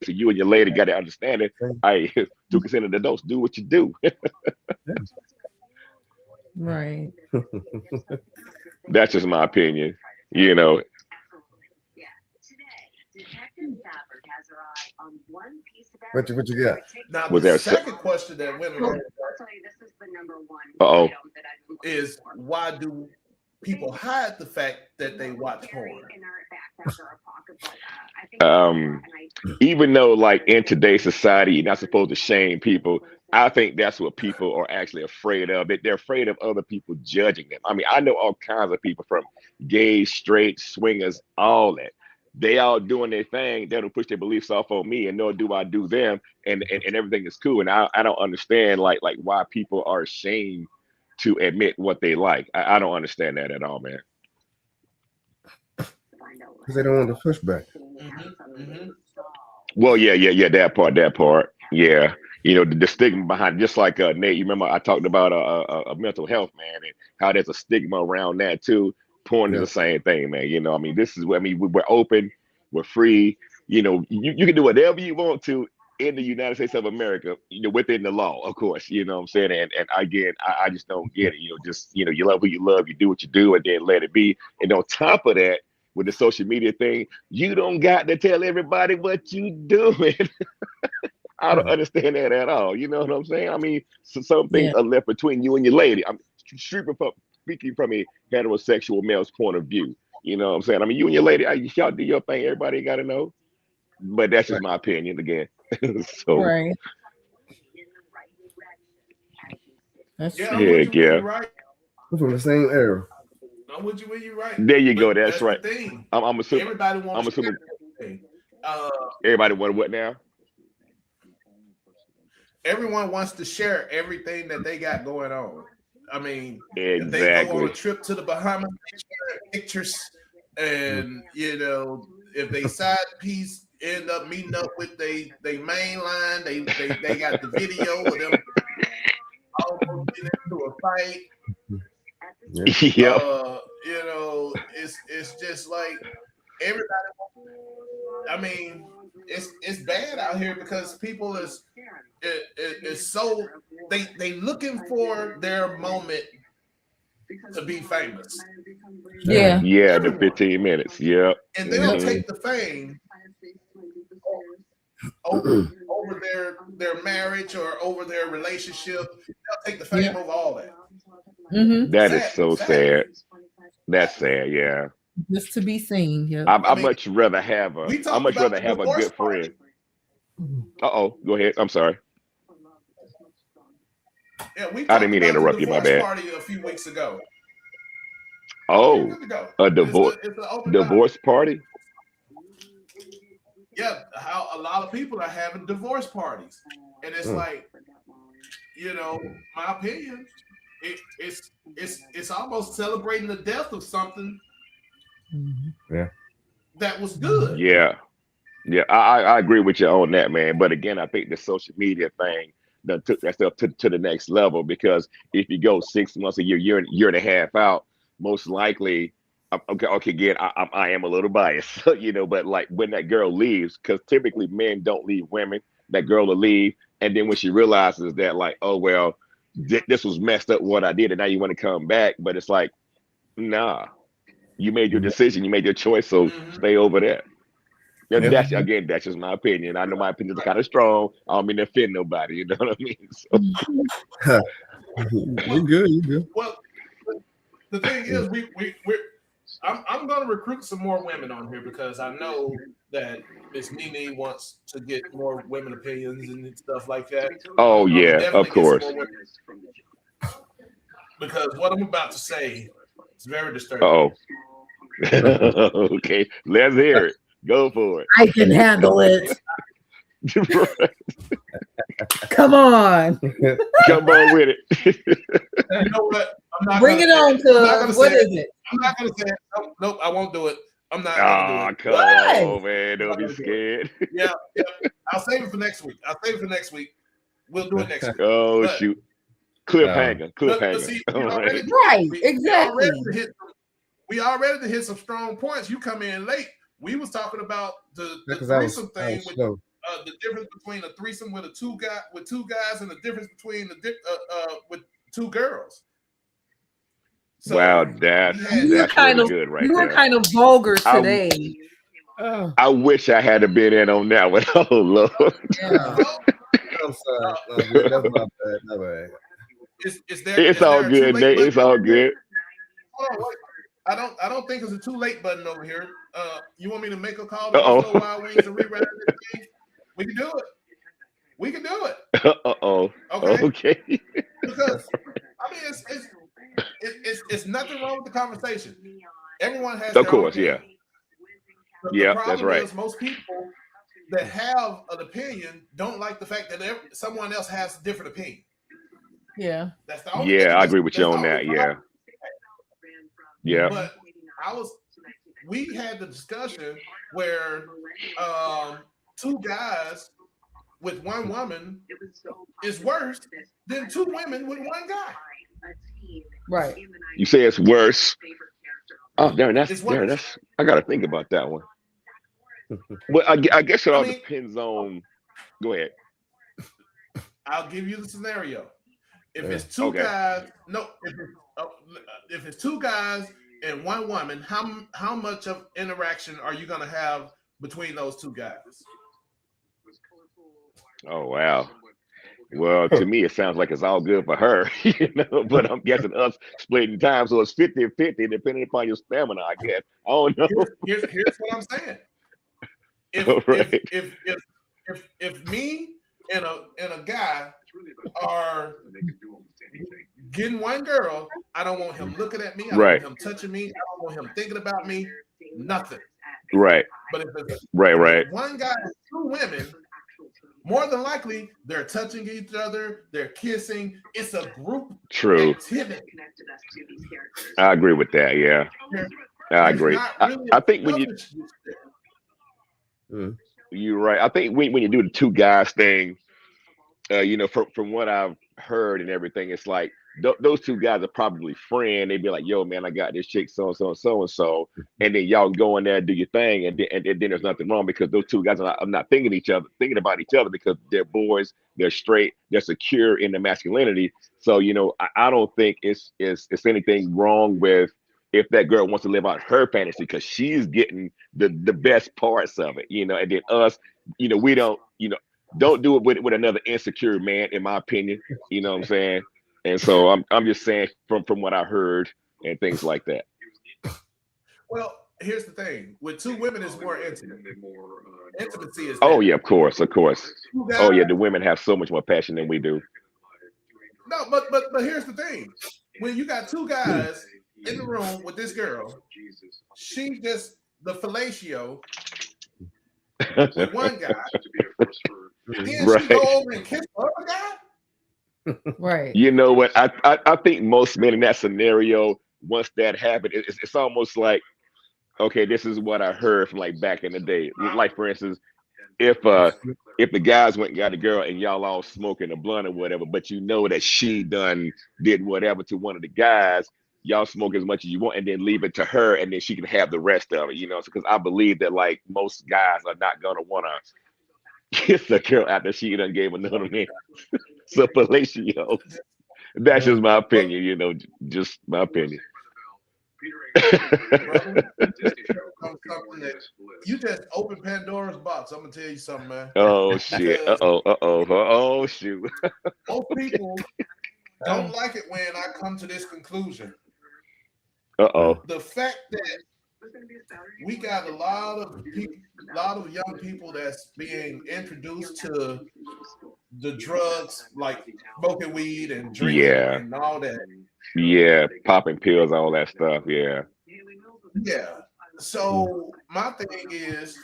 So you and your lady got to understand it. I 2% of the adults do what you do. Right. That's just my opinion. What you got? Now Was the there second question that women is why do people hide the fact that they watch porn? Even though like in today's society you're not supposed to shame people, I think that's what people are actually afraid of. They're afraid of other people judging them. I mean, I know all kinds of people from gays, straight, swingers, all that. They all doing their thing. They don't push their beliefs off on me, and nor do I do them. And everything is cool. And I don't understand like why people are ashamed to admit what they like. I don't understand that at all, man. Because they don't want the pushback. Well, yeah, that part. Yeah. The stigma behind, just like Nate, you remember I talked about a mental health, man, and how there's a stigma around that too. Porn is the same thing, man. I mean, this is what we're open, we're free. You can do whatever you want to in the United States of America, within the law, of course. You know what I'm saying? And again, I just don't get it. You love who you love, you do what you do, and then let it be. And on top of that, with the social media thing, you don't got to tell everybody what you doing. I don't understand that at all. You know what I'm saying? I mean, some things are left between you and your lady. I'm speaking from a heterosexual male's point of view. You know what I'm saying? I mean, you and your lady, y'all do your thing. Everybody got to know. But that's just my opinion again. So, right. That's yeah, true. you're right. We're from the same era. I'm with you when you're right. There you go. That's right. The thing. I'm assuming. Everybody wants to share everything. Everybody want what now? Everyone wants to share everything that they got going on. I mean, exactly. If they go on a trip to the Bahamas, they share pictures, and if they side piece end up meeting up with they main line, they got the video of them almost getting into a fight. Yep. It's just like everybody. I mean, it's bad out here because people is so they looking for their moment to be famous. Yeah. Yeah, the 15 minutes. Yep. And they'll take the fame over their marriage or over their relationship. They'll take the fame over all that. Mm-hmm. That is so sad. That's sad. Yeah. Just to be seen. Yeah. I much rather have a good friend. Uh-oh. Go ahead. I'm sorry. Yeah, I didn't mean to interrupt you. My bad. Party a few weeks ago. Oh, a divorce party. Yeah, how a lot of people are having divorce parties, and it's like, my opinion, it's almost celebrating the death of something. Yeah, that was good. Yeah, I agree with you on that, man. But again, I think the social media thing that took that stuff to the next level, because if you go 6 months, a year and a half out, most likely, okay, again, I am a little biased, but like when that girl leaves, because typically men don't leave women, that girl will leave, and then when she realizes that, like, oh well, this was messed up what I did, and now you want to come back, but it's like, nah, you made your decision, you made your choice, so stay over there. That's just my opinion. I know my opinions are kind of strong. I don't mean to offend nobody. You know what I mean? So. You're good. Well, the thing is, I'm going to recruit some more women on here because I know that Miss Nene wants to get more women opinions and stuff like that. Oh yeah, of course. because what I'm about to say is very disturbing. Oh. Okay, let's hear it. Go for it. I can handle it. Come on. Come on with it. You know what? I'm not Bring it on to what is it? I'm not gonna say it. Nope, I won't do it. I'm not gonna do it. Come on, man. Don't be scared. Yeah. I'll save it for next week. We'll do it next week. Oh, shoot. Cliffhanger. But see, right, exactly. We already hit some strong points. You come in late. We was talking about the threesome thing with the difference between a threesome with two guys and the difference between with two girls. So wow, that's kind of good, right? You were kind of vulgar today. I wish I had been in on that one. Oh Lord. Yeah. I'm sorry. That's my bad. It's all good, Nate. It's all good. I don't think it's a too late button over here. You want me to make a call to Wild Wings and rewrite everything? We can do it. Okay. Because I mean, it's nothing wrong with the conversation. Everyone has. Of course, yeah. Yeah, that's right. Is most people that have an opinion don't like the fact that someone else has a different opinion. Yeah. That's the only I agree with you on that. Yeah. But we had the discussion where two guys with one woman is worse than two women with one guy. Right. You say it's worse. Oh, Darren, that's I gotta think about that one. Well, I guess it all depends on. Go ahead. I'll give you the scenario. If it's two guys, if it's two guys and one woman, how much of interaction are you gonna have between those two guys? Oh wow. Well, to me, it sounds like it's all good for her, but I'm guessing us splitting time, so it's 50-50, depending upon your stamina, I guess. I don't know. Here's what I'm saying. If me and a guy are getting one girl, I don't want him looking at me. I don't want him touching me. I don't want him thinking about me. Nothing. Right. But if it's one guy and two women, more than likely they're touching each other, they're kissing. It's a group activity. I agree with that. Yeah, I agree. I think when you're right. I think when you do the two guys thing, from what I've heard and everything, it's like those two guys are probably friends. They'd be like, "Yo, man, I got this chick, so and so," and then y'all go in there and do your thing, and then there's nothing wrong because those two guys are not thinking about each other because they're boys, they're straight, they're secure in their masculinity. So I don't think it's anything wrong with if that girl wants to live out her fantasy because she's getting the best parts of it, and then us, we don't do it with another insecure man, in my opinion. You know what I'm saying? And so I'm just saying from what I heard and things like that. Well, here's the thing: with two women, it's more intimate. Intimacy is. Oh yeah, of course. Oh yeah, the women have so much more passion than we do. No, but here's the thing: when you got two guys in the room with this girl, she's just the fellatio with one guy. Then she go over and kiss the other guy. Right. You know what? I think most men in that scenario, once that happened, it's almost like, okay, this is what I heard from like back in the day. Like for instance, if the guys went and got a girl and y'all all smoking a blunt or whatever, but you know that she done did whatever to one of the guys, y'all smoke as much as you want and then leave it to her and then she can have the rest of it, because I believe that like most guys are not gonna want to kiss a girl after she done gave another man. So fellatio. That's just my opinion, just my opinion. You just open Pandora's box. I'm gonna tell you something, man. Oh shit. Oh shoot. Most people don't like it when I come to this conclusion. The fact that we got a lot of young people that's being introduced to the drugs like smoking weed and drinking and all that. Yeah, popping pills, all that stuff. Yeah. Yeah. So my thing is,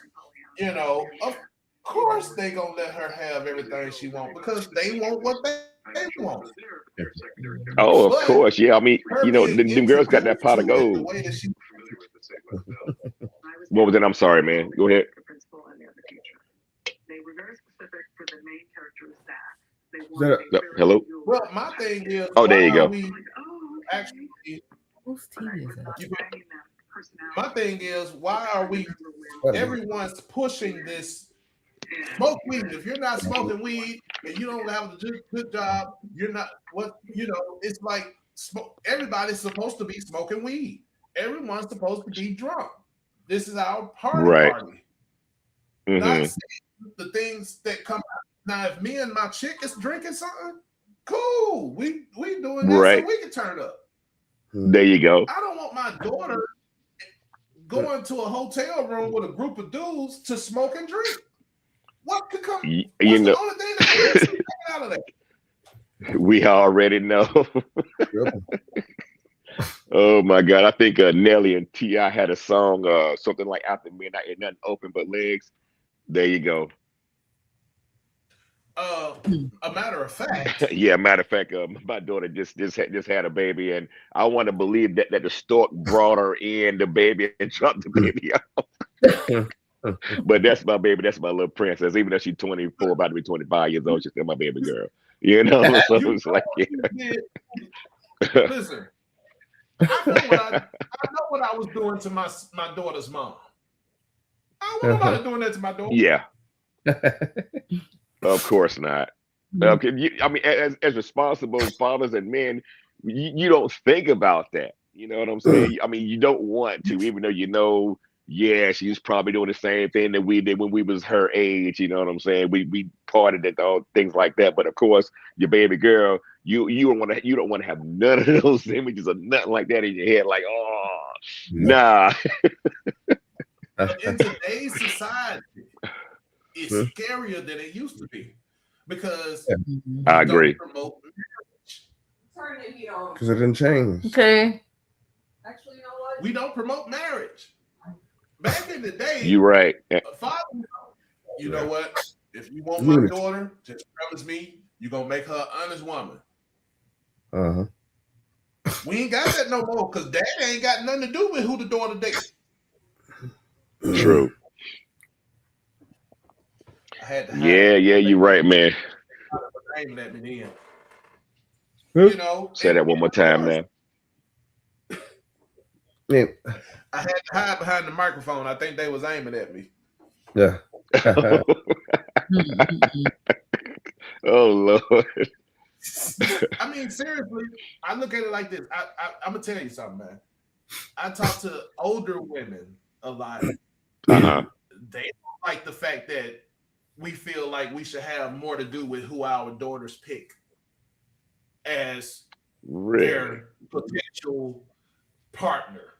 of course they gonna let her have everything she want because they want what they want. Oh, of But course. Yeah. I mean, her being them girls got that introduced pot of to it the gold. way that she What was it? I'm sorry, man. Go ahead. Hello. well, my thing is, Oh, why there you are go. we actually Whose TV is that? my thing is, why are we everyone's pushing this smoke weed? If you're not smoking weed and you don't have a good job, you're not it's like everybody's supposed to be smoking weed. Everyone's supposed to be drunk. This is our Right. party. Mm-hmm. Not saying the things that come out. Now, if me and my chick is drinking something, cool. We doing that so Right. we can turn up. There you go. I don't want my daughter going to a hotel room with a group of dudes to smoke and drink. What could come? What's the only thing that could come out of that? We already know. Oh my God. I think Nelly and T.I. had a song, something like After Midnight Ain't Nothing Open But Legs. There you go. A matter of fact. Yeah, matter of fact, my daughter just had a baby, and I want to believe that the stork brought her in the baby and dropped the baby out. But that's my baby. That's my little princess. Even though she's 24, about to be 25 years old, she's still my baby girl. You know, so it's like, yeah. Listen, I know what I was doing to my daughter's mom. I don't want nobody doing that to my daughter. Yeah. Of course not. I mean, as responsible fathers and men, you don't think about that. You know what I'm saying? I mean, you don't want to, even though yeah, she's probably doing the same thing that we did when we was her age. You know what I'm saying? We partied at all things like that. But of course, your baby girl, you don't want to have none of those images or nothing like that in your head. Like, oh, nah. But in today's society, it's scarier than it used to be because I agree. Promote marriage. Because it didn't change. Okay. Actually, you know what? We don't promote marriage. Back in the day, you're right. Father, you know what? If you want my daughter, just promise me you're gonna make her an honest woman. We ain't got that no more because dad ain't got nothing to do with who the daughter dates. True. Yeah, you're right, man. Let me in. Say that one more time, man. Yeah. I had to hide behind the microphone. I think they was aiming at me. Yeah. Oh Lord. I mean, seriously, I look at it like this. I'm gonna tell you something, man. I talk to older women a lot. They don't like the fact that we feel like we should have more to do with who our daughters pick as their potential partner.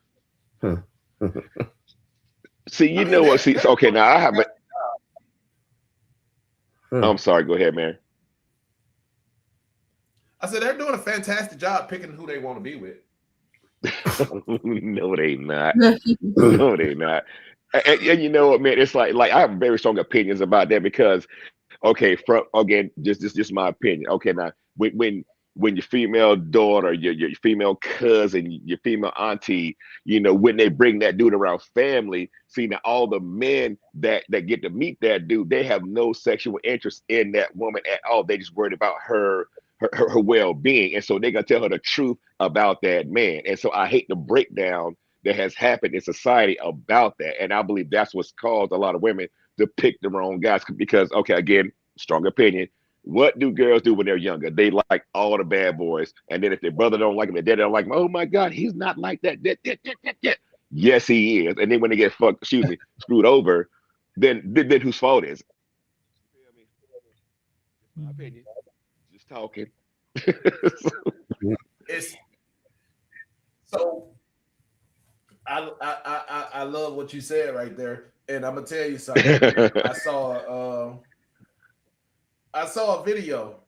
See, you know what? See, okay, now I have. I'm sorry. Go ahead, man. I said they're doing a fantastic job picking who they want to be with. No, they not. No, they not. And you know what, man? It's like I have very strong opinions about that because, okay, again, just my opinion. Okay, now when your female daughter, your female cousin, your female auntie, when they bring that dude around family, see now all the men that get to meet that dude, they have no sexual interest in that woman at all. They just worried about her well-being, and so they gonna tell her the truth about that man. And so I hate the breakdown that has happened in society about that, and I believe that's what's caused a lot of women to pick the wrong guys because, okay, again, strong opinion. What do girls do when they're younger? They like all the bad boys. And then if their brother don't like him, their dad don't like him, oh my God, he's not like that. Yes, he is. And then when they get screwed over, then whose fault is it? My opinion. Just talking. So I love what you said right there. And I'm gonna tell you something. I saw a video,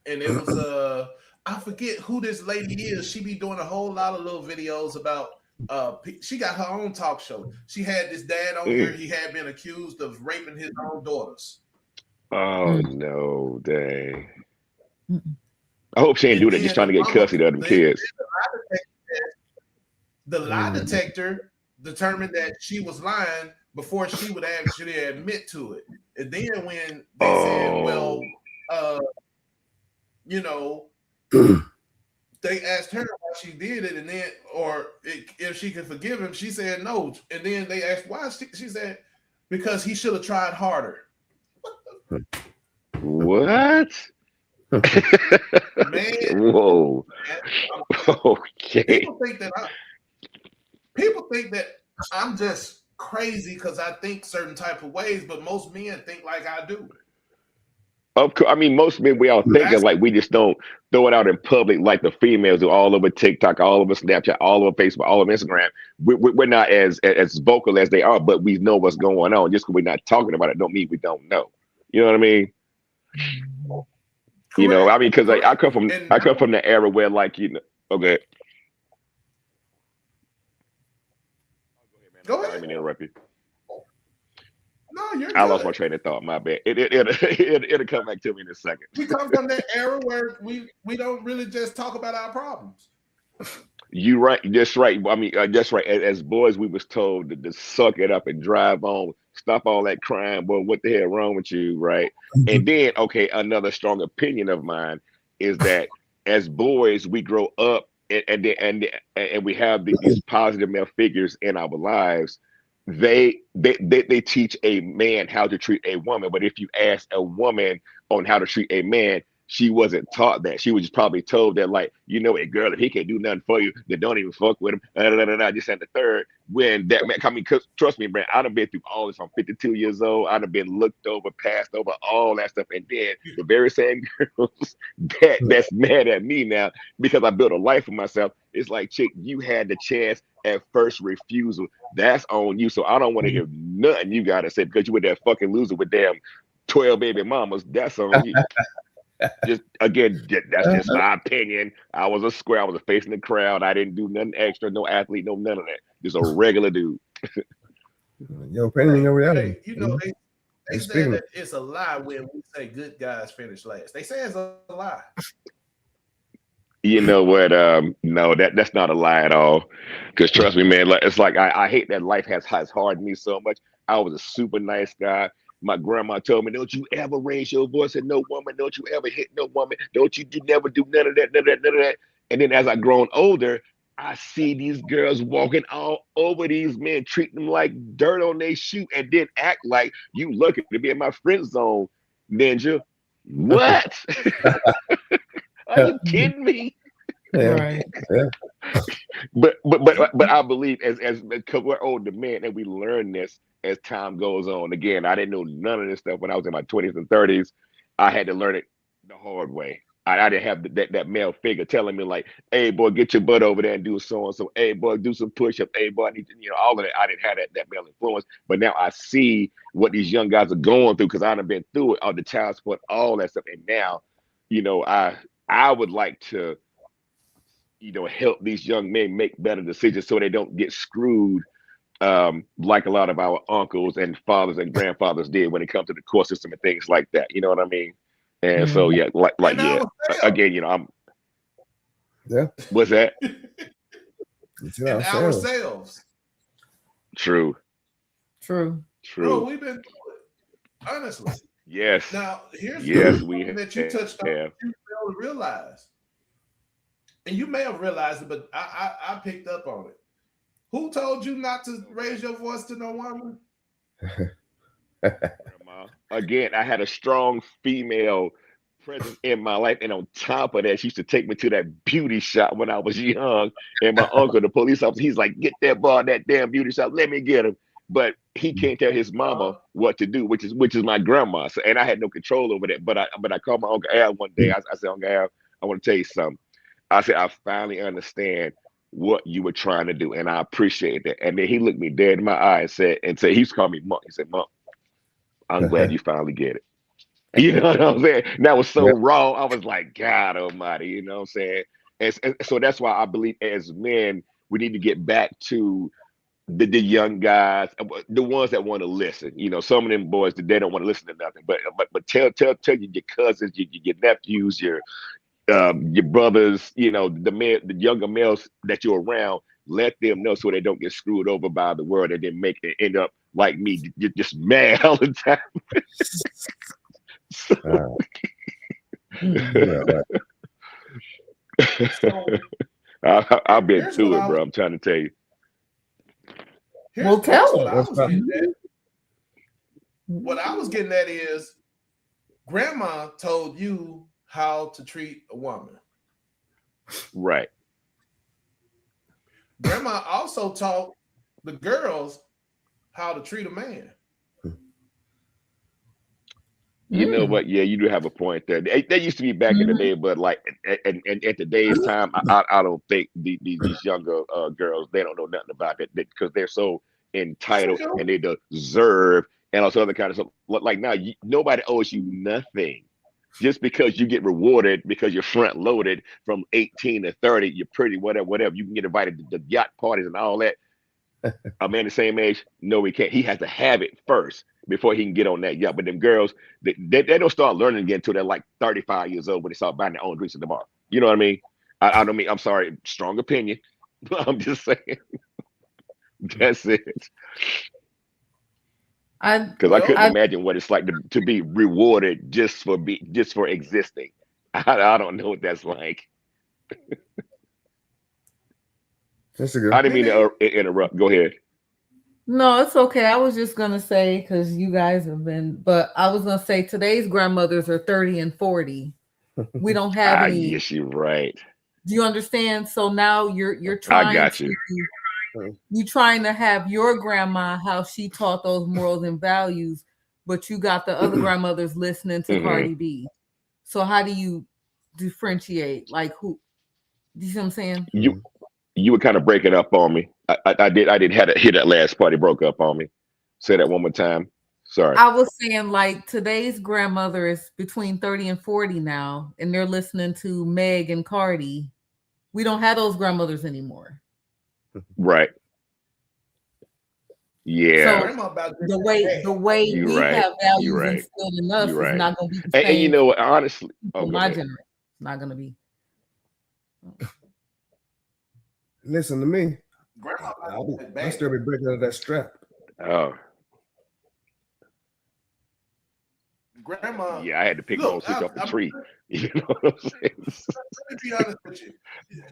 and it was I forget who this lady is. She be doing a whole lot of little videos about. She got her own talk show. She had this dad on here. He had been accused of raping his own daughters. Oh no, dang! I hope she didn't do that. Just trying to get custody of them kids. The lie detector determined that she was lying before she would actually admit to it. And then when they said, well, you know, they asked her why she did it, and then if she could forgive him, she said no. And then they asked why. She said because he should have tried harder. What? Man, whoa. Okay. People think that I'm just crazy because I think certain type of ways, but most men think like I do. Of course, I mean, most men, we all thinking like we just don't throw it out in public like the females do all over TikTok, all over Snapchat, all over Facebook, all over Instagram. We're not as vocal as they are, but we know what's going on. Just because we're not talking about it don't mean we don't know. You know what I mean? Correct. You know, I mean, because I come from the era where, like, you know, okay. Go ahead. Let me interrupt you. No, you're I lost my train of thought. My bad. It'll come back to me in a second. We come from that era where we don't really just talk about our problems. You right. That's right. I mean, that's right. As boys, we was told to suck it up and drive on, stop all that crime. Boy, what the hell wrong with you, right? And then, okay, another strong opinion of mine is that as boys, we grow up and we have these positive male figures in our lives. They teach a man how to treat a woman, but if you ask a woman on how to treat a man, she wasn't taught that. She was just probably told that, like, you know, a girl, if he can't do nothing for you, then don't even fuck with him. Just and the third, when that man, I mean, trust me, man, I done been through all this. I'm 52 years old. I done been looked over, passed over, all that stuff, and then the very same girls that's mad at me now because I built a life for myself. It's like, chick, you had the chance at first refusal. That's on you. So I don't want to hear nothing you gotta say because you were that fucking loser with damn 12 baby mamas. That's on you. Just again, that's just my opinion. I was a square. I was facing the crowd. I didn't do nothing extra. No athlete. No none of that. Just a regular dude. Your opinion, your reality. You know, they say that it's a lie when we say good guys finish last. They say it's a lie. You know what? No, that's not a lie at all. Because trust me, man, it's like I hate that life has hardened me so much. I was a super nice guy. My grandma told me, "Don't you ever raise your voice at no woman. Don't you ever hit no woman. Don't you never do none of that, none of that." And then as I grown older, I see these girls walking all over these men, treating them like dirt on their shoe, and then act like you lucky to be in my friend zone, Ninja. What? Are you kidding me? Yeah. Right. Yeah. But I believe as because we're older men and we learn this as time goes on. Again, I didn't know none of this stuff when I was in my 20s and 30s. I had to learn it the hard way. I didn't have that male figure telling me like, "Hey boy, get your butt over there and do so and so. Hey boy, do some push-ups. Hey boy, I need to," all of that. I didn't have that male influence. But now I see what these young guys are going through because I've been through it, all the child support, all that stuff. And now, I would like to, help these young men make better decisions so they don't get screwed like a lot of our uncles and fathers and grandfathers did when it comes to the court system and things like that. You know what I mean? And so yeah, again, I'm what's that? And ourselves. True. Bro, we've been through it. Honestly. Yes. Now here's the that you touched on. You failed to realize. And you may have realized it, but I picked up on it. Who told you not to raise your voice to no woman? Again, I had a strong female presence in my life, and on top of that, she used to take me to that beauty shop when I was young. And my uncle, the police officer, he's like, "Get that boy, that damn beauty shop. Let me get him." But he can't tell his mama what to do, which is my grandma. So, and I had no control over that. But I called my Uncle Al one day. I said, "Uncle Al, I want to tell you something." I said, "I finally understand what you were trying to do, and I appreciate that." And then he looked me dead in my eye and said, he used to call me Monk. He said, "Monk, I'm glad you finally get it." You know what I'm saying? That was so raw. I was like, God Almighty. You know what I'm saying? And so that's why I believe as men we need to get back to the young guys, the ones that want to listen. You know, some of them boys they don't want to listen to nothing. But tell your cousins, your nephews, your brothers, you know, the younger males that you're around, let them know so they don't get screwed over by the world and then make it end up like me, just mad all the time. I've been through it, bro. I'm trying to tell you. Well, tell us. What I was getting at is grandma told you how to treat a woman. Right. Grandma also taught the girls how to treat a man. You know what? Yeah, you do have a point there. They used to be back in the day, but like and at today's time, I don't think these younger girls, they don't know nothing about it because they're so entitled and they deserve and all this other kind of stuff. Like now, nobody owes you nothing. Just because you get rewarded because you're front loaded from 18 to 30, you're pretty, whatever. You can get invited to the yacht parties and all that. A man the same age, no, he can't. He has to have it first before he can get on that yacht. But them girls, they don't start learning again until they're like 35 years old when they start buying their own drinks at the bar. You know what I mean? I don't mean, I'm sorry, strong opinion. But I'm just saying. That's it. Because I couldn't imagine what it's like to be rewarded just for existing. I don't know what that's like. That's a good. I didn't mean to interrupt. Go ahead. No, it's okay. I was just gonna say because you guys have been, but I was gonna say today's grandmothers are 30 and 40. We don't have any. Yes, you're right. Do you understand? So now you're trying. I got you. You trying to have your grandma how she taught those morals and values, but you got the other grandmothers listening to Cardi B. So how do you differentiate? Like who? Do you see what I'm saying? You would kind of break it up on me. I didn't hear that last part. It broke up on me. Say that one more time. Sorry. I was saying like today's grandmother is between 30 and 40 now, and they're listening to Meg and Cardi. We don't have those grandmothers anymore. Right. Yeah. So the way you're we right. have values instilled in us is not going to be the same. And you know what? Honestly, my generation, it's not going to be. Listen to me. Grandma, I still be breaking out of that strap. Oh. Grandma. Yeah, I had to pick my own switch off the tree. You know what I'm saying? Let me be honest with you.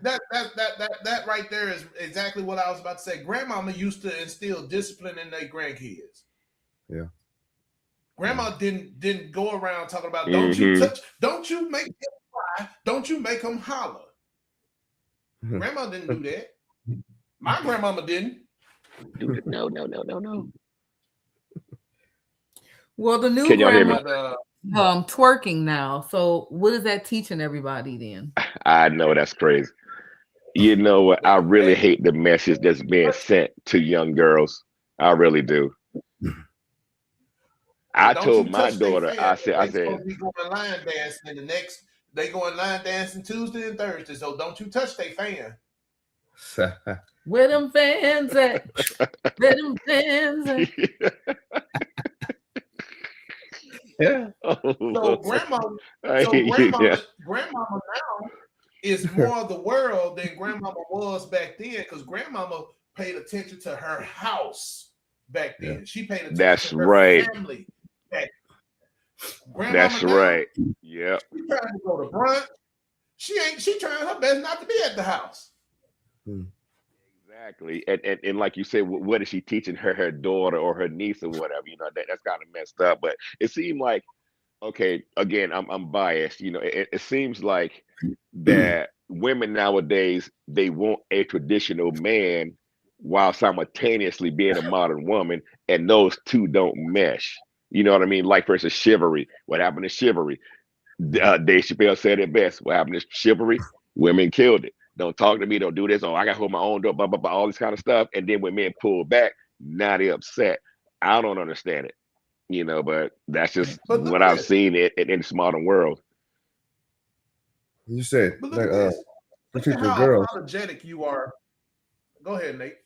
That right there is exactly what I was about to say. Grandmama used to instill discipline in their grandkids. Yeah. Grandma didn't go around talking about don't you make them cry, don't you make them holler. Grandma didn't do that. My grandmama didn't. No. Well, the new grandma twerking now. So what is that teaching everybody then? I know that's crazy. You know what? I really hate the message that's being sent to young girls. I really do. I told my daughter, I said, we going line dancing in the next. They going line dancing Tuesday and Thursday, so don't you touch their fan. Where them fans at? Where them fans at? Yeah. So grandmama now is more of the world than grandmama was back then because grandmama paid attention to her house back then. Yeah. She paid attention to her family. That's right. Yeah. She trying to go to brunch. She trying her best not to be at the house. Exactly. And like you said, what is she teaching her daughter or her niece or whatever? You know, that's kind of messed up. But it seemed like, okay, again, I'm biased. You know, it seems like that women nowadays, they want a traditional man while simultaneously being a modern woman, and those two don't mesh. You know what I mean? Like versus chivalry. What happened to chivalry? Dave Chappelle said it best. What happened to chivalry? Women killed it. Don't talk to me. Don't do this. Oh, I got to hold my own door. Blah, blah, blah, all this kind of stuff. And then when men pull back, now they're upset. I don't understand it. But that's just But look what at I've this. seen in the modern world. You said, But look at this. Look at how girls. apologetic you are. Go ahead, Nate.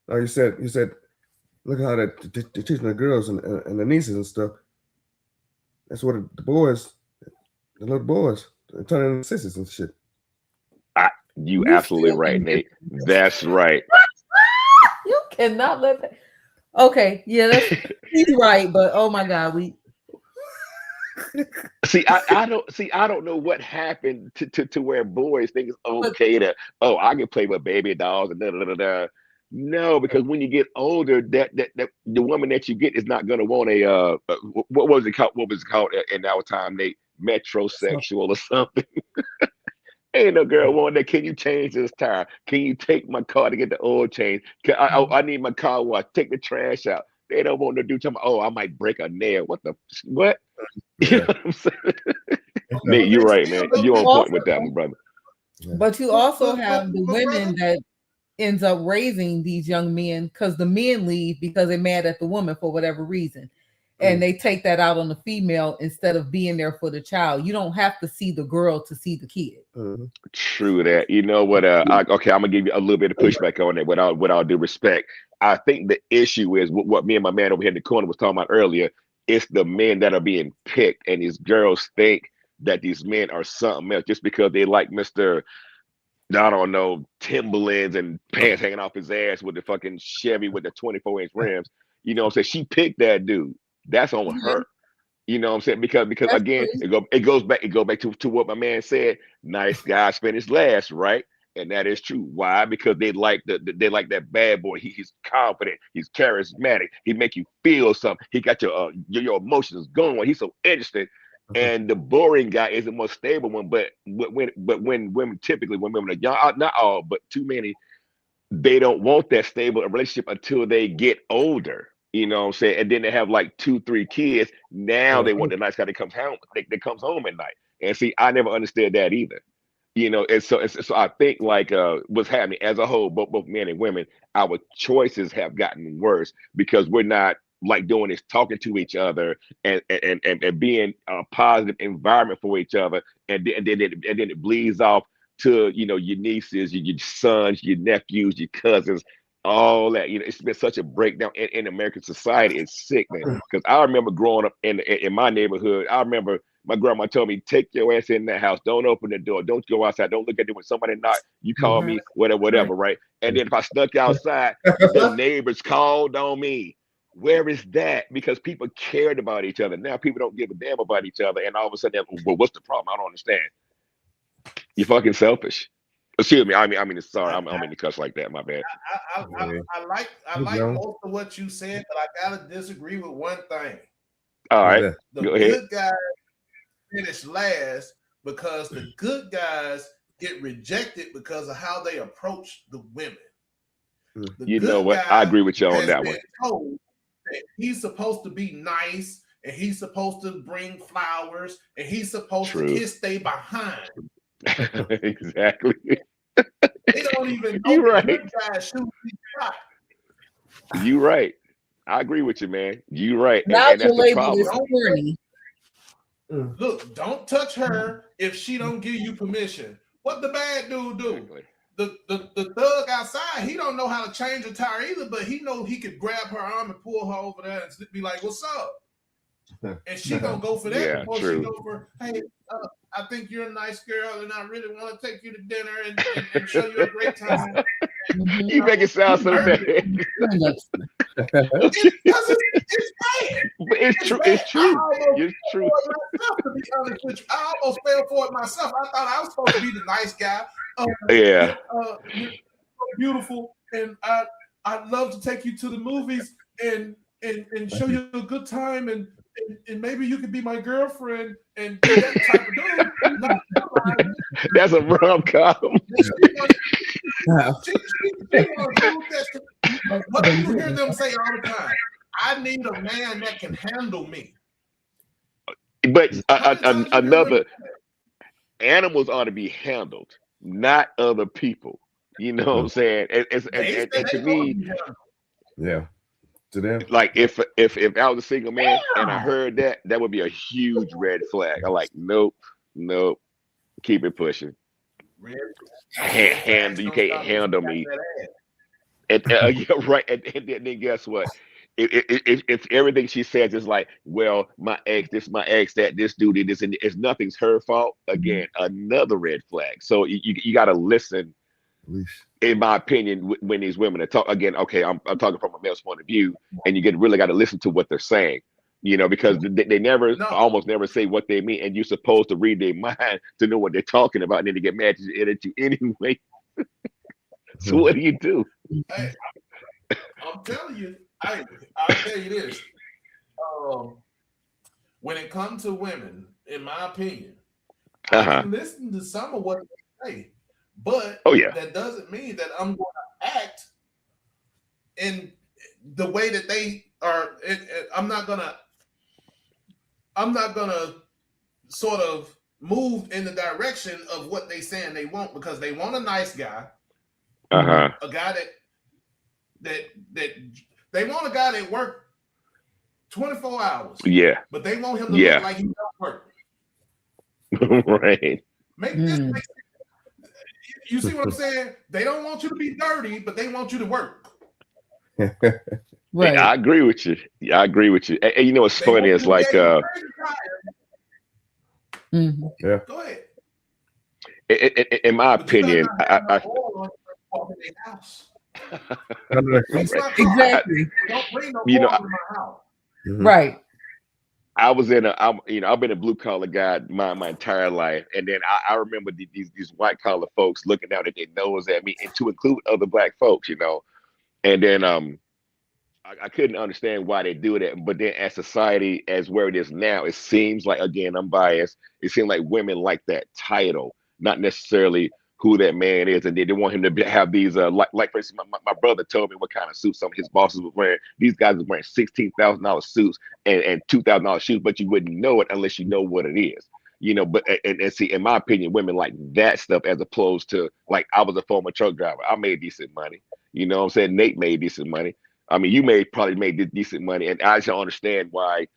Oh, you said, look how they're teaching the girls and the nieces and stuff. That's what the boys, the little boys, they're turning into sisters and shit. You absolutely right, Nate. That's right. You cannot let that. Okay, yeah, he's right, but oh my God, I don't know what happened to where boys think it's okay to I can play with baby dolls and da da da da. No, because when you get older, that the woman that you get is not going to want a what was it called? What was it called in our time, Nate? Metrosexual or something. Ain't no girl want that. Can you change this tire? Can you take my car to get the oil change? I need my car wash. Take the trash out. They don't want to do something. Oh, I might break a nail. What? Yeah. You know what I'm saying? Nate, you're right, man. You're on point with that one, brother. But you also have the women that ends up raising these young men because the men leave because they're mad at the woman for whatever reason. And they take that out on the female instead of being there for the child. You don't have to see the girl to see the kid. True that. You know what? I'm gonna give you a little bit of pushback on that. With all due respect, I think the issue is what me and my man over here in the corner was talking about earlier. It's the men that are being picked, and these girls think that these men are something else just because they like Mr. I don't know, Timberlands and pants hanging off his ass with the fucking Chevy with the 24-inch rims. You know what I'm saying? She picked that dude. That's on her. You know what I'm saying? Because again, it goes back to what my man said. Nice guys finish last, right? And that is true. Why? Because they like they like that bad boy. He's confident. He's charismatic. He make you feel something. He got your emotions going. He's so interesting. And the boring guy is the most stable one. But when women are young, not all, but too many, they don't want that stable relationship until they get older. You know what I'm saying? And then they have like 2-3 kids. Now they want the nice guy that comes home. That comes home at night. And see, I never understood that either. And so I think like what's happening as a whole, both men and women, our choices have gotten worse because we're not like doing this, talking to each other and being a positive environment for each other, and then it bleeds off to your nieces, your sons, your nephews, your cousins, all that. It's been such a breakdown in American society. It's sick, man. Because I remember growing up in my neighborhood. I remember my grandma told me, take your ass in that house. Don't open the door. Don't go outside. Don't look at it when somebody knock. You call me, whatever, right? And then if I snuck outside, the neighbors called on me. Where is that? Because people cared about each other. Now people don't give a damn about each other. And all of a sudden, well, what's the problem? I don't understand. You're fucking selfish. Excuse me. I mean, sorry. I don't mean to cuss like that. My bad. I like most of what you said, but I gotta disagree with one thing. All right. The good guys finish last because the good guys get rejected because of how they approach the women. You know what? I agree with you on that one. Told that he's supposed to be nice and he's supposed to bring flowers and he's supposed to kiss they behind. Exactly. They don't even know the good guys shoot these shots. You right. I agree with you, man. You right. Now and that's the problem. Look, don't touch her if she don't give you permission. What the bad dude do? Exactly. The thug outside, he don't know how to change a tire either, but he know he could grab her arm and pull her over there and be like, "What's up?" And she gonna go for that before she go for, "Hey, I think you're a nice girl, and I really want to take you to dinner and show you a great time." You make it sound so bad. It's bad. But it's true. It's true. It's true. To be honest with you, I almost fell for it myself. I thought I was supposed to be the nice guy. You're so beautiful, and I'd love to take you to the movies and show you a good time, and maybe you could be my girlfriend and be that type of dude. That's a rom-com. What do you hear them say all the time? I need a man that can handle me. But another animals ought to be handled, not other people. You know what I'm saying? And to me, yeah. to them. Like if I was a single man and I heard that, that would be a huge red flag. I'm like, nope, keep it pushing. You can't handle me. And you're right. And then guess what? If everything she says is like, well, my ex, my ex, this dude did this, and it's nothing's her fault. Again, another red flag. So you got to listen. In my opinion, when these women are talking, again, okay, I'm talking from a male's point of view, and you really got to listen to what they're saying, because they almost never say what they mean, and you're supposed to read their mind to know what they're talking about, and then they get mad at you anyway. So what do you do? Hey, I'm telling you, I'll tell you this. When it comes to women, in my opinion, I can listen to some of what they say, but that doesn't mean that I'm going to act in the way that they are. I'm not gonna sort of move in the direction of what they saying they want, because they want a nice guy, a guy that they want a guy that work 24 hours. Yeah. But they want him to look like he don't work. Right. Make this make sense. You see what I'm saying? They don't want you to be dirty, but they want you to work. Right. I agree with you. Yeah, I agree with you. And you know what's funny is like yeah. Go ahead. In my opinion, exactly. Don't bring no in my house. Right. I've been a blue collar guy my entire life, and then I remember these white collar folks looking down at their nose at me, and to include other black folks, and then I couldn't understand why they do that. But then as society, as where it is now, it seems like, again, I'm biased, it seems like women like that title, not necessarily who that man is, and they want him to have these like for instance, my brother told me what kind of suits some of his bosses were wearing. These guys were wearing $16,000 suits and $2,000 shoes, but you wouldn't know it unless you know what it is. But and see, in my opinion, women like that stuff as opposed to, like, I was a former truck driver. I made decent money. You know what I'm saying? Nate made decent money. I mean, you probably made decent money, and I just don't understand why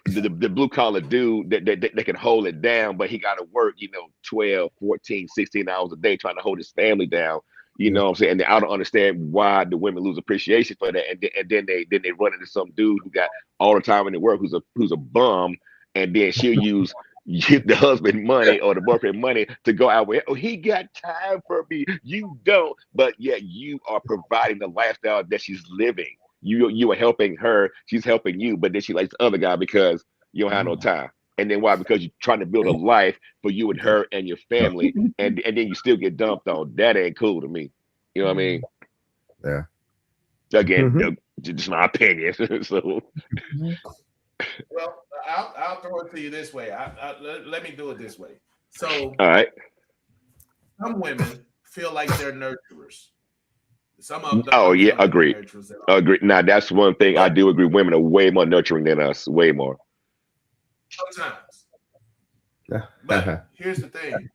the blue collar dude that can hold it down, but he got to work, 12, 14, 16 hours a day trying to hold his family down. You know what I'm saying? And I don't understand why the women lose appreciation for that, and then they run into some dude who got all the time in the work, who's a bum, and then she'll use the husband money or the boyfriend money to go out with. Oh, he got time for me. You don't, but yet you are providing the lifestyle that she's living. You are helping her. She's helping you, but then she likes the other guy because you don't have no time. And then why? Because you're trying to build a life for you and her and your family, and then you still get dumped on. That ain't cool to me. You know what I mean? Yeah. Again, just my opinion. So. Well, I'll throw it to you this way. Let me do it this way. So, all right. Some women feel like they're nurturers. Some of them. Oh yeah, agree. Now that's one thing I do agree. Women are way more nurturing than us. Way more. Sometimes. But here's the thing: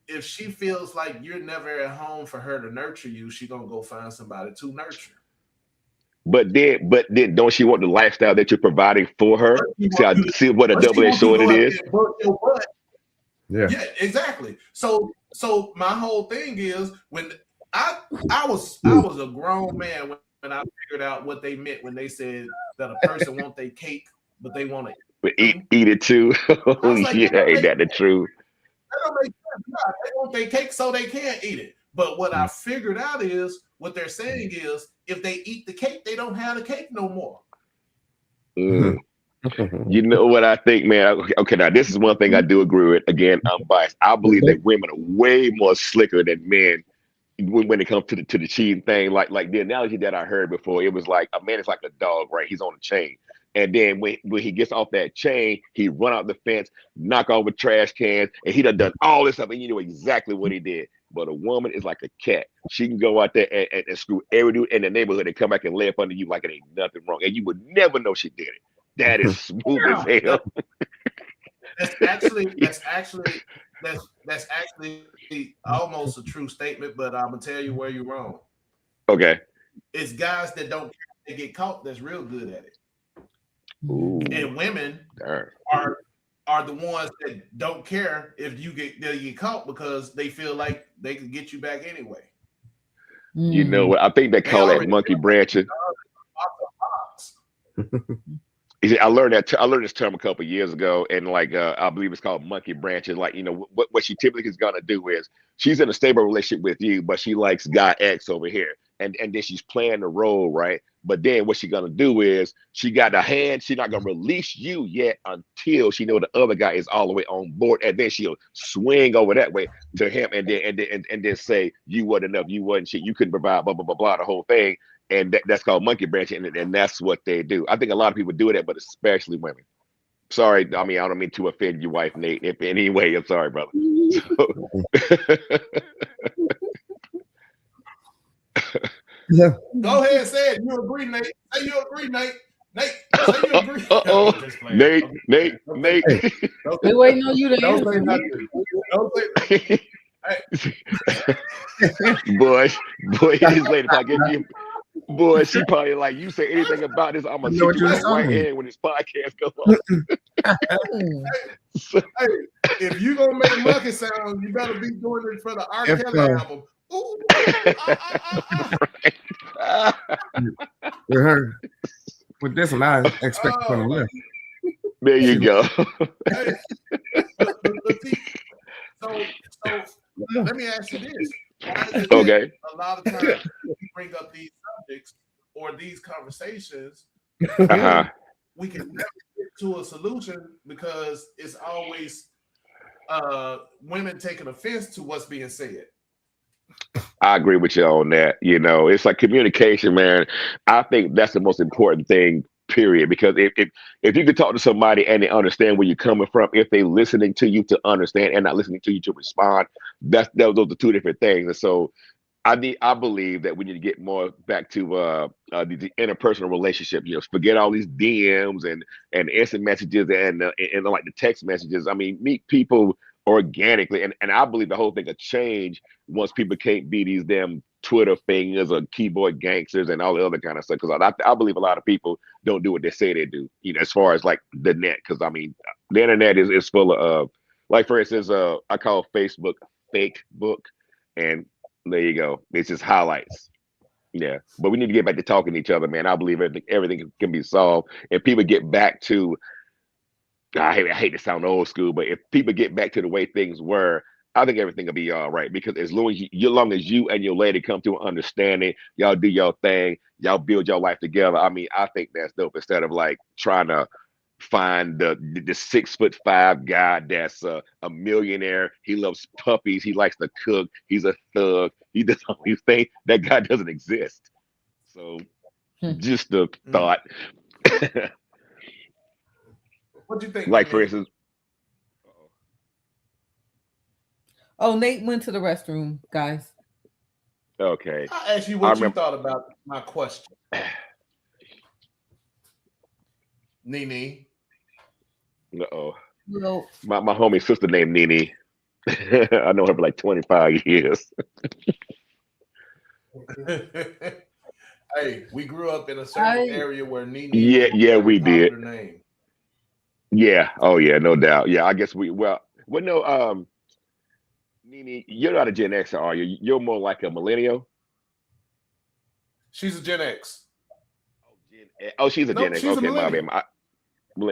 if she feels like you're never at home for her to nurture you, she's gonna go find somebody to nurture. But then, don't she want the lifestyle that you're providing for her? See what a double-edged sword it is. Yeah, exactly. So my whole thing is, when I was a grown man when I figured out what they meant when they said that a person wants their cake, but they want to eat it too. Like, yeah, ain't that the truth? That don't make sense. No, they want their cake so they can't eat it. But what I figured out is, what they're saying is, if they eat the cake, they don't have the cake no more. You know what I think, man? Okay, now this is one thing I do agree with. Again, I'm biased. I believe that women are way more slicker than men when it comes to the cheating thing. Like the analogy that I heard before, it was like a man is like a dog, right? He's on a chain. And then when he gets off that chain, he run out the fence, knock over trash cans, and he done all this stuff, and you know exactly what he did. But a woman is like a cat. She can go out there and screw every dude in the neighborhood and come back and lay up under you like it ain't nothing wrong. And you would never know she did it. That is smooth as hell. That's actually almost a true statement, but I'm gonna tell you where you're wrong. Okay. It's guys that don't care they get caught that's real good at it. Ooh, and women darn. are the ones that don't care if they get caught because they feel like they can get you back anyway. You know what? I think they call that monkey branching. I learned this term a couple of years ago, and like I believe it's called monkey branching. Like, you know, what she typically is gonna do is she's in a stable relationship with you, but she likes guy X over here, and then she's playing the role, right? But then what she's gonna do is she got a hand. She's not gonna release you yet until she know the other guy is all the way on board, and then she'll swing over that way to him, and then say you wasn't enough, you wasn't shit, you couldn't provide, blah blah blah blah, the whole thing. And that's called monkey branching, and that's what they do. I think a lot of people do that, but especially women. Sorry, I mean, I don't mean to offend your wife, Nate. If in any way, I'm sorry, brother. Yeah. Go ahead and say it. You agree, Nate? Say you agree, Nate. Nate, say you agree. Nate. We're waiting on you to Don't say answer. nothing. Don't say boy, his lady probably get you. Boy, she probably like, you say anything about this, I'm gonna shoot you right hand when this podcast goes on. Hey, if you gonna make monkey sound, you better be doing it for the R. Kelly album. Ooh, With her, with this one, I expect from the left. There you go. So let me ask you this. Okay. A lot of times we bring up these subjects or these conversations, we can never get to a solution because it's always women taking offense to what's being said. I agree with you on that. You know, it's like communication, man. I think that's the most important thing, period. Because if you can talk to somebody and they understand where you're coming from, if they're listening to you to understand and not listening to you to respond, those are two different things. And so I believe that we need to get more back to the interpersonal relationship. You know, forget all these DMs and instant messages and like the text messages. I mean, meet people organically, and I believe the whole thing will change once people can't be these damn Twitter fingers or keyboard gangsters and all the other kind of stuff. Because I believe a lot of people don't do what they say they do. You know, as far as like the net, because I mean, the internet is full of like, for instance, I call Facebook fake book, and there you go. It's just highlights. Yeah. But we need to get back to talking to each other, man. I believe everything can be solved. If people get back to, I hate to sound old school, but if people get back to the way things were, I think everything will be all right. Because as long as you and your lady come to an understanding, y'all do your thing, y'all build your life together. I mean, I think that's dope. Instead of like trying to find the 6'5" guy that's a millionaire. He loves puppies. He likes to cook. He's a thug. He does all these things. That guy doesn't exist. So, just a thought. What do you think? Like, for instance. Oh, Nate went to the restroom, guys. Okay. I asked you what you thought about my question. Nene. Uh-oh. Well, my homie sister named Nene. I know her for like 25 years. Hey, we grew up in a certain area where Nene yeah, we did. Name. Yeah. Oh yeah, no doubt. Yeah, I guess no, Nene, you're not a Gen Xer, are you? You're more like a millennial. She's a Gen X. She's a Gen X. Okay, my bad.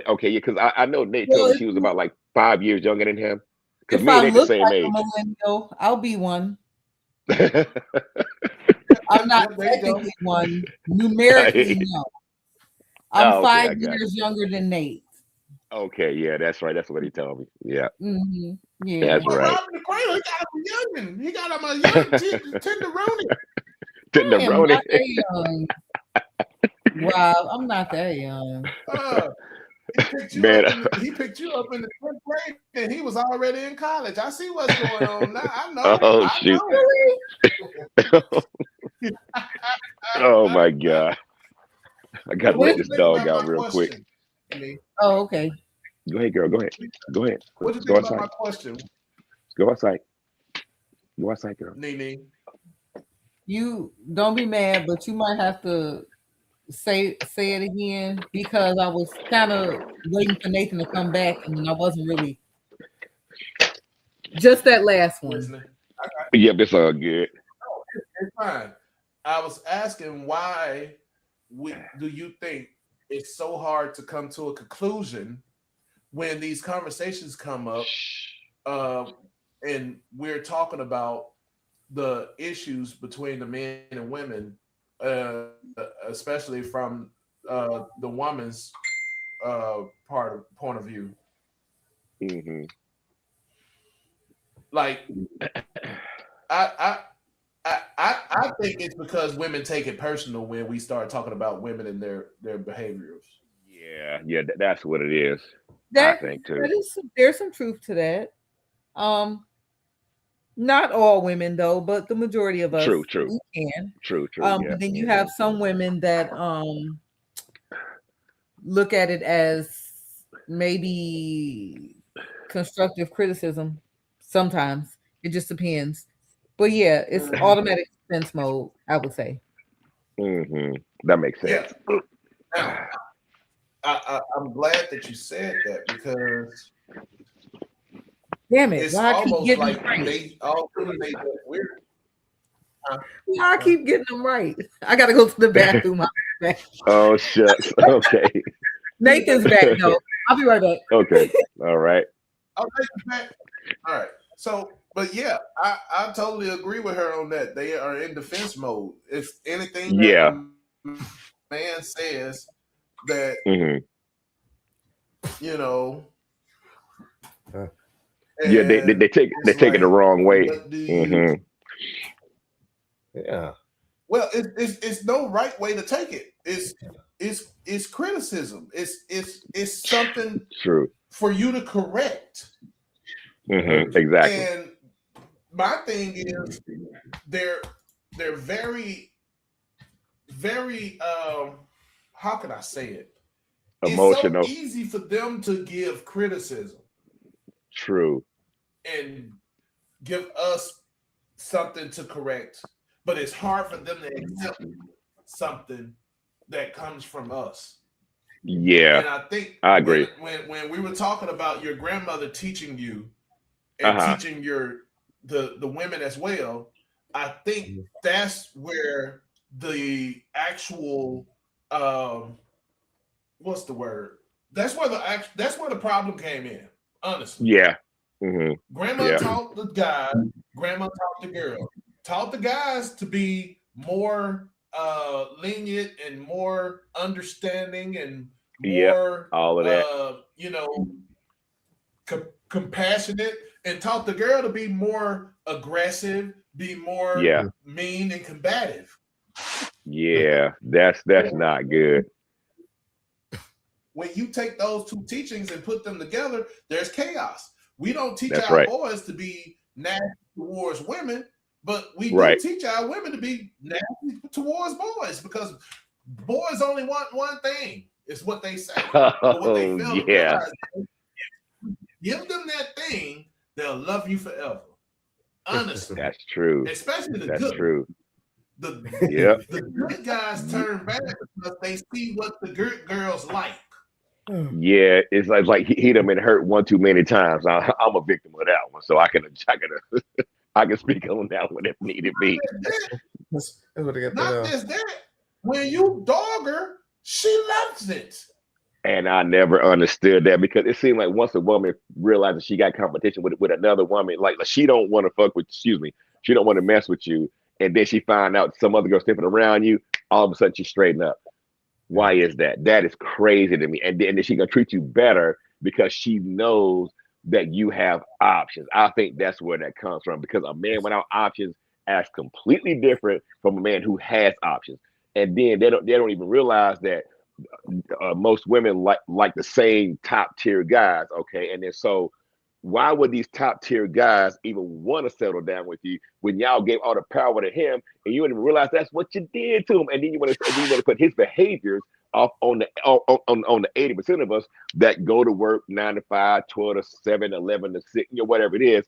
Okay, yeah, because I know Nate told me she was about like 5 years younger than him. Because me and Nate the same age. A millennial, I'll be one. I'm not technically one. Numerically, no. I'm 5 years younger than Nate. Okay, yeah, that's right. That's what he told me. Yeah. Mm-hmm. Yeah. That's right. Robin the Cradle, he got him a young tenderoni. Tenderoni. Wow, I'm not that young. He picked you up in the 10th grade, and he was already in college. I see what's going on now. I know. Oh, shoot. Oh, my God. I got to let this dog out real quick. Oh, okay. Go ahead, girl. Go ahead. What do you think about my question? Go outside. Go outside, girl. Nene. You don't be mad, but you might have to Say it again, because I was kind of waiting for Nathan to come back, and I wasn't really just that last one. Listening. Yep, it's all good. No, it's fine. I was asking why do you think it's so hard to come to a conclusion when these conversations come up, and we're talking about the issues between the men and women, especially from the woman's point of view. Mm-hmm. Like, I I think it's because women take it personal when we start talking about women and their behaviors. Yeah, that's what it is. I think too. There's some truth to that. Not all women though, but the majority of us True. we can. True. Yeah. But then you have some women that look at it as maybe constructive criticism. Sometimes it just depends. But yeah, it's automatic defense mode, I would say. Mm-hmm. That makes sense. Yeah. Now, I'm glad that you said that, because damn it, it's why I keep almost getting like them right? they all they weird. Why I keep getting them right? I gotta go to the bathroom. Oh shucks. Okay. Nathan's back though. I'll be right back. Okay. All right. I'll take you back. All right. So, but yeah, I totally agree with her on that. They are in defense mode. If anything that the man says that, you know, yeah, they take it the wrong way. Yeah. Well, it's no right way to take it. It's criticism. It's something true for you to correct. Exactly. And my thing is, they're very, very how can I say it? Emotional. It's so easy for them to give criticism. True. And give us something to correct, but it's hard for them to accept something that comes from us. Yeah. And I think I agree. When we were talking about your grandmother teaching you and teaching the women as well, I think that's where the actual what's the word? That's where the problem came in. Honestly. Yeah. Grandma taught the guy, grandma taught the girl. Taught the guys to be more lenient and more understanding and more all of that. You know, compassionate, and taught the girl to be more aggressive, be more mean and combative. Yeah, that's not good. When you take those two teachings and put them together, there's chaos. We don't teach our boys to be nasty towards women, but we do teach our women to be nasty towards boys, because boys only want one thing. It's what they say. What they feel give them that thing, they'll love you forever. Honestly. That's true. Especially the That's good. true. The good guys turn back because they see what the good girls like. Yeah, it's like he done been hurt one too many times. I'm a victim of that one, so I can speak on that one if needed be. Not just that. When you dog her, she loves it. And I never understood that, because it seemed like once a woman realizes she got competition with another woman, like she don't want to fuck with, she don't want to mess with you, and then she find out some other girl stepping around you, all of a sudden she straighten up. Why is that? That is crazy to me. And then she gonna treat you better because she knows that you have options. I think that's where that comes from, because a man without options acts completely different from a man who has options. And then they don't even realize that most women like the same top tier guys. Okay, and then so why would these top tier guys even want to settle down with you when y'all gave all the power to him and you didn't even realize that's what you did to him? And then you want to put his behaviors off on the 80% of us that go to work 9 to 5, 12 to 7, 11 to 6, whatever it is.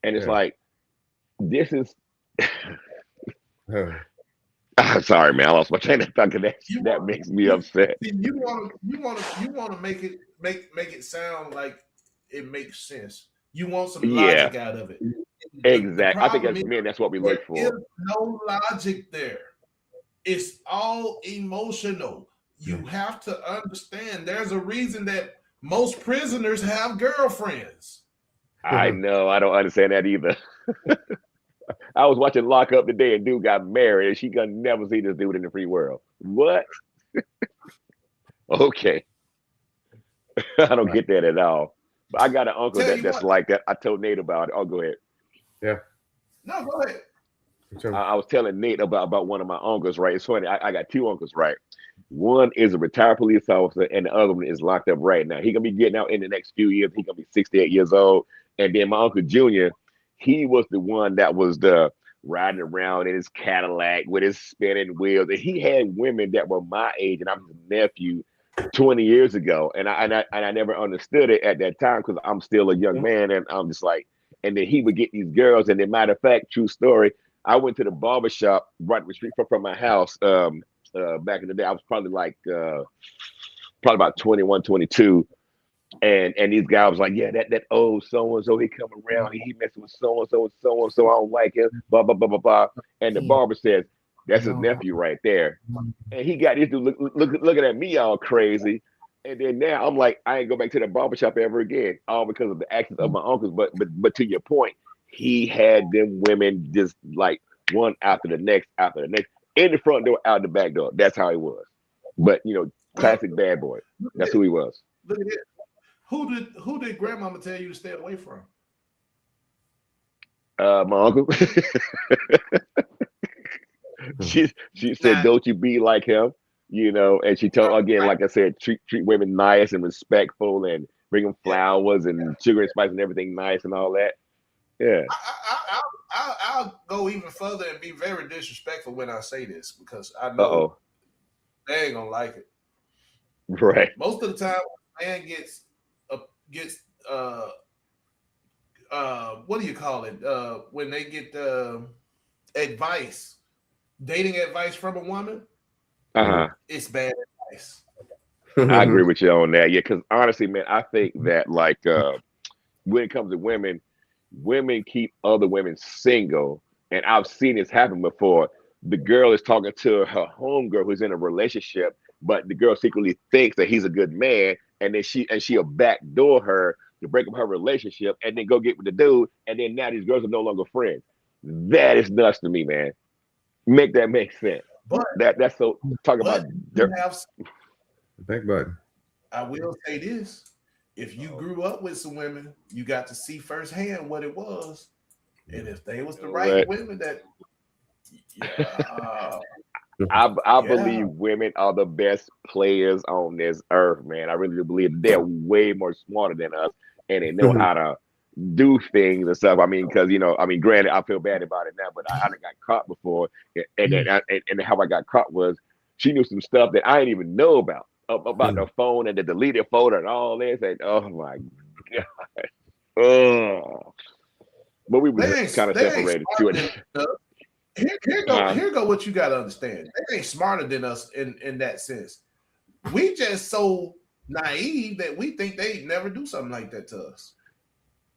And it's like, this is I'm sorry, man. I lost my train of thought. That makes me upset. You want to make it sound like it makes sense. You want some logic out of it. Exactly. I think as men, that's what we look for. There is no logic there. It's all emotional. You have to understand there's a reason that most prisoners have girlfriends. I know. I don't understand that either. I was watching Lock Up today, and dude got married, and she gonna never see this dude in the free world. What? Okay. I don't get that at all. But I got an uncle that's like that. I told Nate about it. Oh, go ahead. Yeah. No, go ahead. I was telling Nate about one of my uncles, right? It's funny. I got two uncles, right? One is a retired police officer, and the other one is locked up right now. He gonna be getting out in the next few years. He gonna be 68 years old. And then my uncle Junior, he was the one that was the riding around in his Cadillac with his spinning wheels, and he had women that were my age, and I'm his nephew 20 years ago, and I never understood it at that time because I'm still a young man, and I'm just like, and then he would get these girls, and then matter of fact, true story, I went to the barbershop right the street from my house back in the day. I was probably like probably about 21, 22. And these guys was like, yeah, that old so and so, he come around, he messing with so and so and so and so, I don't like him, blah blah blah blah blah. And the barber says, that's his nephew right there. And he got this dude looking at me all crazy. And then now I'm like, I ain't go back to the barbershop ever again, all because of the actions of my uncles. But to your point, he had them women just like one after the next, in the front door, out the back door. That's how he was. But classic bad boy. That's who he was. Look at it. Who did grandmama tell you to stay away from? My uncle. she said, "Don't you be like him," And she told again, like I said, treat women nice and respectful, and bring them flowers and sugar and spice and everything nice and all that. Yeah. I'll go even further and be very disrespectful when I say this because I know they ain't gonna like it. Right. Most of the time, a man gets what do you call it? When they get advice, dating advice from a woman, it's bad advice. I agree with you on that. Yeah, because honestly, man, I think that like when it comes to women keep other women single, and I've seen this happen before. The girl is talking to her homegirl who's in a relationship, but the girl secretly thinks that he's a good man, and then she'll backdoor her to break up her relationship, and then go get with the dude, and then now these girls are no longer friends. That is nuts to me, man. Make that make sense. But that's so talk about back button. I will say this. If you grew up with some women, you got to see firsthand what it was. And if they was the right women that I believe women are the best players on this earth, man. I really do believe they're way more smarter than us, and they know how to do things and stuff. I mean, because granted, I feel bad about it now, but I got caught before, and how I got caught was she knew some stuff that I didn't even know about the phone and the deleted photo and all this. And oh my god, oh. But we were kind of separated too. Here go what you got to understand. They ain't smarter than us in that sense. We just so naive that we think they'd never do something like that to us.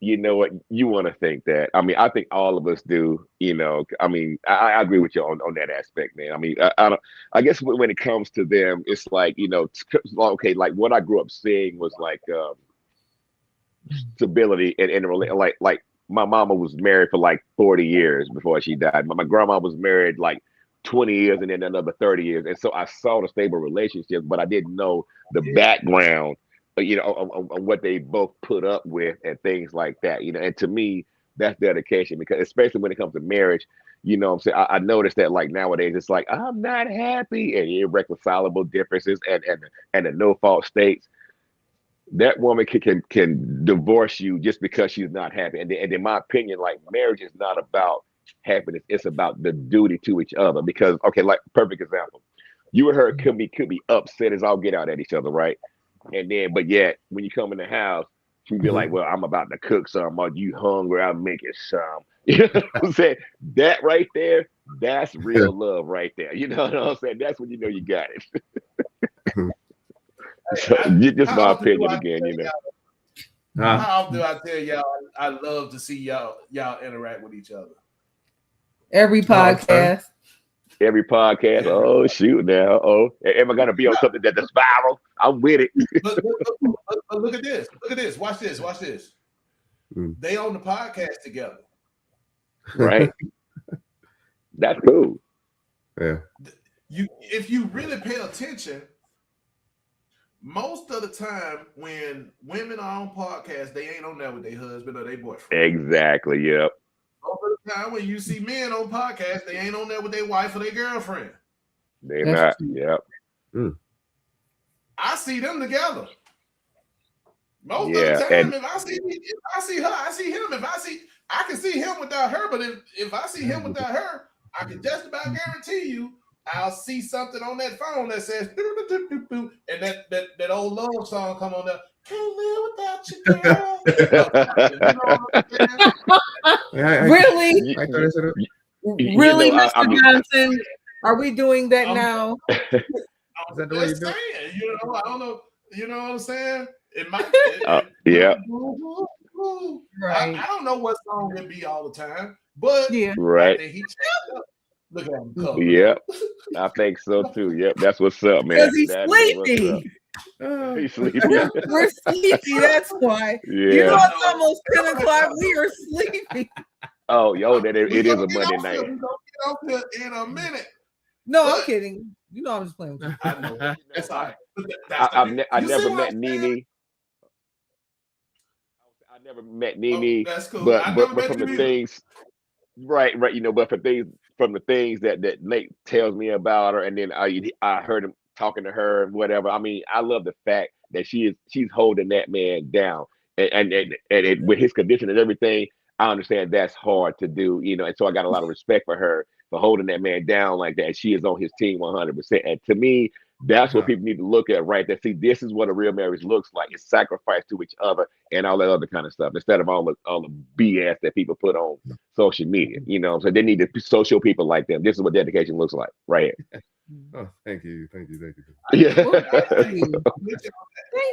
You know what? You want to think that. I mean, I think all of us do. I mean, I agree with you on that aspect, man. I mean, I guess when it comes to them, it's like okay, like what I grew up seeing was like stability and like my mama was married for like 40 years before she died. My grandma was married like 20 years and then another 30 years, and so I saw the stable relationship, but I didn't know the background. On what they both put up with and things like that, and to me, that's dedication, because especially when it comes to marriage, what I'm saying, I noticed that like nowadays, it's like, I'm not happy, and irreconcilable differences and the no fault states. That woman can divorce you just because she's not happy. And in my opinion, like marriage is not about happiness. It's about the duty to each other. Because, okay, like perfect example, you and her could be upset as all get out at each other, right? And then, but yet when you come in the house, She'd be like, well, I'm about to cook some. Are you hungry? I'm making some. You know what I'm saying? That right there, that's real love right there. You know what I'm saying? That's when you know you got it. So, just my opinion again, you know. How often do I tell y'all I love to see y'all interact with each other? Every podcast. Every podcast. Oh shoot! Now, am I gonna be on something that's viral? I'm with it. But look at this. Look at this. Watch this. Watch this. They on the podcast together. Right. That's cool. Yeah. If you really pay attention, most of the time when women are on podcasts, they ain't on there with their husband or their boyfriend. Exactly. Yep. Most of the time when you see men on podcasts, they ain't on there with their wife or their girlfriend. They're not. Yep. I see them together. Most of the time, if I see her, I see him. I can see him without her, but if I see him without her, I can just about guarantee you I'll see something on that phone that says and that old love song come on there. Can't live without you, girl. Really? Really, you know, Mr. Johnson? Are we doing that now? Is that the way you do it? You know, I don't know. You know what I'm saying? It might. Yeah. Right. I don't know what song it be all the time, but right. Look at him. Yep. I think so too. Yep. That's what's up, man. Because he's sleepy. He's sleepy. We're sleepy. That's why. Yeah. You know, it's almost 10 o'clock. We are sleepy. Oh, yo, it is a Monday night. We're gonna get off here in a minute. No, I'm kidding. You know, I'm just playing with you. I know. That's all right. I never met Nene. I never met Nene. That's cool. But from the things, right, you know, but from the things that Nate tells me about her, and then I heard him talking to her and whatever. I mean, I love the fact that she's holding that man down, and with his condition and everything. I understand that's hard to do, you know, and so I got a lot of respect for her for holding that man down like that. She is on his team 100%. And to me, that's what people need to look at right there. See, this is what a real marriage looks like. It's sacrifice to each other and all that other kind of stuff instead of all the BS that people put on social media. You know, so they need to social people like them. This is what dedication looks like right here. Oh, thank you. Yeah. Thank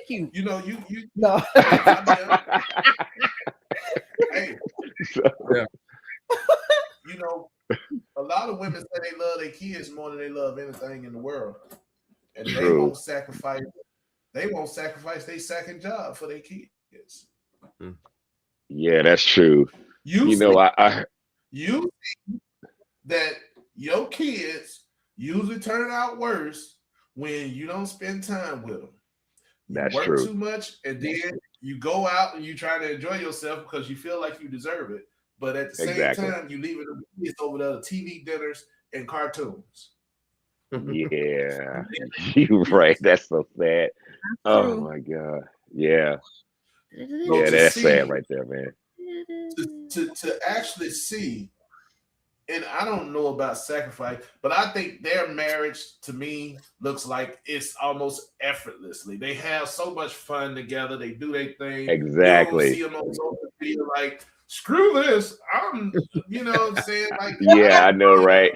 you. You know, you no. Hey, you know, a lot of women say they love their kids more than they love anything in the world, and they won't sacrifice. They won't sacrifice their second job for their kids. Yeah, that's true. You know, you see that your kids usually turn out worse when you don't spend time with them. That's work true. Too much, and then you go out and you try to enjoy yourself because you feel like you deserve it. But at the same time, you leaving the kids over the TV dinners and cartoons. Yeah, you're right. That's so sad. Oh my God. Yeah. So that's sad right there, man. To actually see, and I don't know about sacrifice, but I think their marriage to me looks like it's almost effortlessly. They have so much fun together. They do their thing. Exactly. You don't see them on social media like, screw this. You know what I'm saying? Like, yeah, I know, right?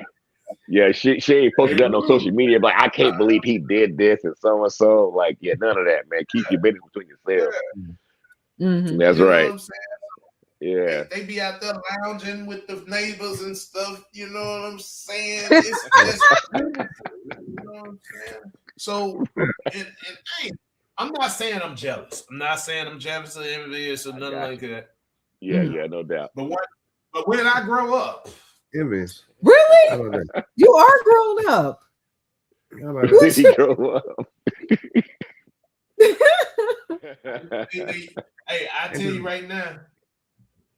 Yeah, she ain't posted that on social media, but I can't believe he did this and so and so. Like, yeah, none of that, man. Keep your business between yourselves. Mm-hmm. That's you know right. What I'm saying? Yeah. They be out there lounging with the neighbors and stuff. You know what I'm saying? It's beautiful. You know what I'm saying? So, I'm not saying I'm jealous. I'm not saying I'm jealous or envious or nothing like that. Yeah, no doubt. But when I grow up, envious. Really? You are grown up. Did he grow up? Hey, I tell you right now,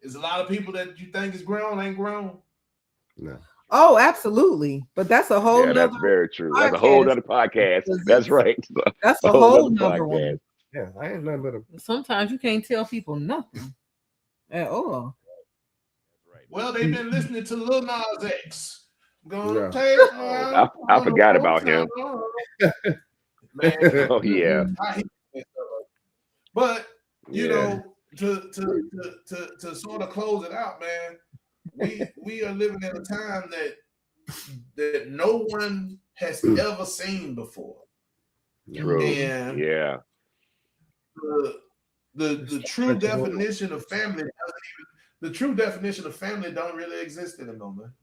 there's a lot of people that you think is grown ain't grown. No. Oh, absolutely. But that's a whole that's very true. That's a whole other podcast. That's right. That's a whole nother one. Yeah, I ain't nothing but sometimes you can't tell people nothing at all. Well, they've been listening to Lil Nas X. I forgot about him. Man, oh yeah. But you know, to sort of close it out, man. We are living in a time that no one has ever seen before. True. And the true definition of family don't really exist anymore, man.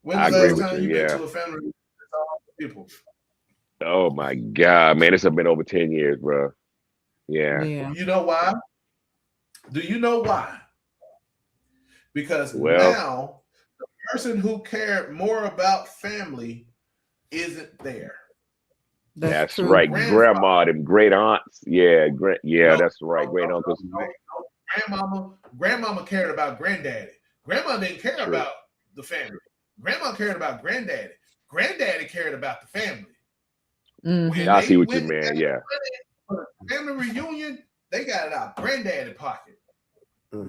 When's the last time you've been to a family with all the people? Oh my God, man, it's been over 10 years, bro. Yeah. You know why? Do you know why? Because now the person who cared more about family isn't there. That's right. Grandma and great aunts. That's right. Great uncles. Grandmama cared about granddaddy. Grandma didn't care about the family. Grandma cared about granddaddy. Granddaddy cared about the family. I see what you mean. Yeah. For the family reunion, they got it out granddaddy pocket.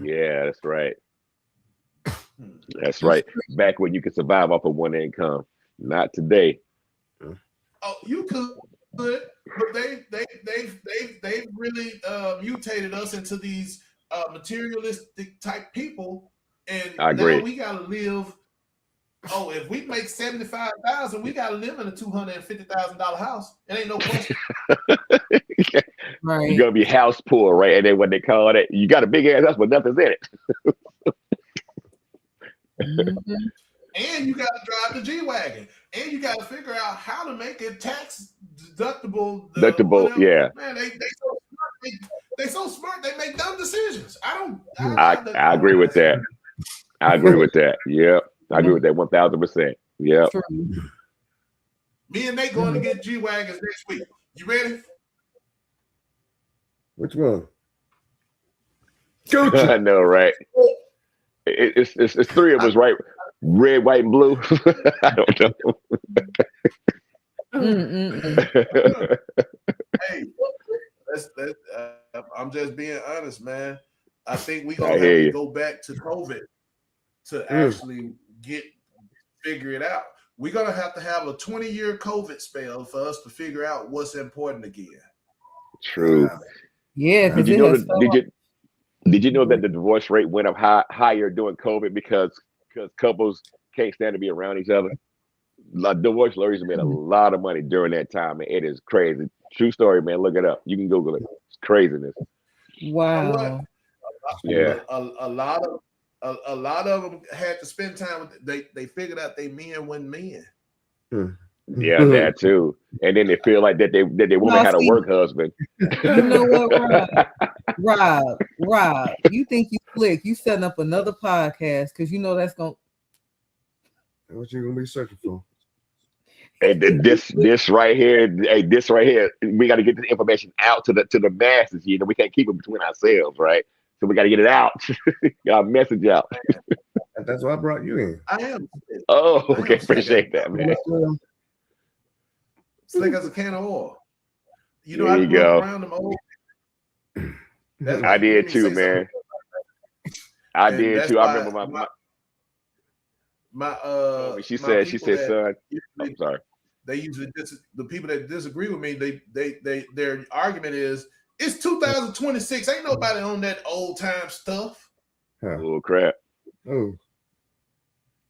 Yeah, that's right. That's right. Back when you could survive off of one income. Not today. Oh, you could, but they've really mutated us into these materialistic type people, and now we gotta live. Oh, if we make $75,000, we gotta live in a $250,000 house. It ain't no question. Right. You're gonna be house poor, right? And then what they call it, you got a big ass house, but nothing's in it. And you got to drive the G-Wagon, and you got to figure out how to make it tax deductible. Yeah. Man, they so smart. They make dumb decisions. I agree with that. I agree with that. Yep. I agree with that 1,000%. Yep. Me and Nate going to get G-Wagons next week. You ready? Which one? I know, right? It's three of us, right? Red, white, and blue. I don't know. Hey, I'm just being honest, man. I think we're gonna have to go back to COVID to actually figure it out. We're gonna have to have a 20-year COVID spell for us to figure out what's important again. True. Yeah. Did you know that the divorce rate went up higher during COVID because couples can't stand to be around each other? Like, divorce lawyers made a lot of money during that time, and it is crazy. True story, man. Look it up. You can Google it. It's craziness. Wow. Yeah. A lot of them had to spend time with. They figured out they men wasn't men. Yeah, that too. And then they feel like that they woman had a work husband. You know what, Rob? You think you slick? You setting up another podcast because you know that's gonna. What you gonna be searching for? And this right here, we got to get this information out to the masses. You know, we can't keep it between ourselves, right? So we got to get it out. Get our message out. That's why I brought you in. I am. Oh, okay. Appreciate that, man. Slick as a can of oil. You know, there you go. Around them old. I did too, man. I did too. I remember she said, son. I'm sorry. They usually the people that disagree with me. Their argument is it's 2026. Ain't nobody on that old time stuff. Oh crap! Oh,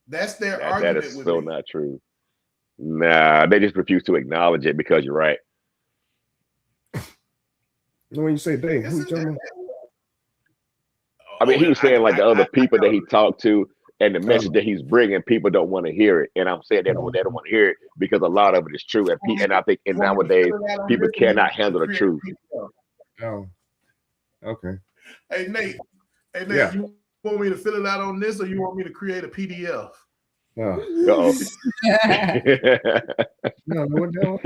that's their argument. That is so not true. Nah, they just refuse to acknowledge it because you're right. When you say they, who you talking about? I mean, he was saying like the other people that he talked to and the message that he's bringing, people don't want to hear it. And I'm saying they don't want to hear it because a lot of it is true. And I think nowadays people cannot handle the truth. Oh, okay. Hey, Nate. Yeah. You want me to fill it out on this or you want me to create a PDF? No, what the hell?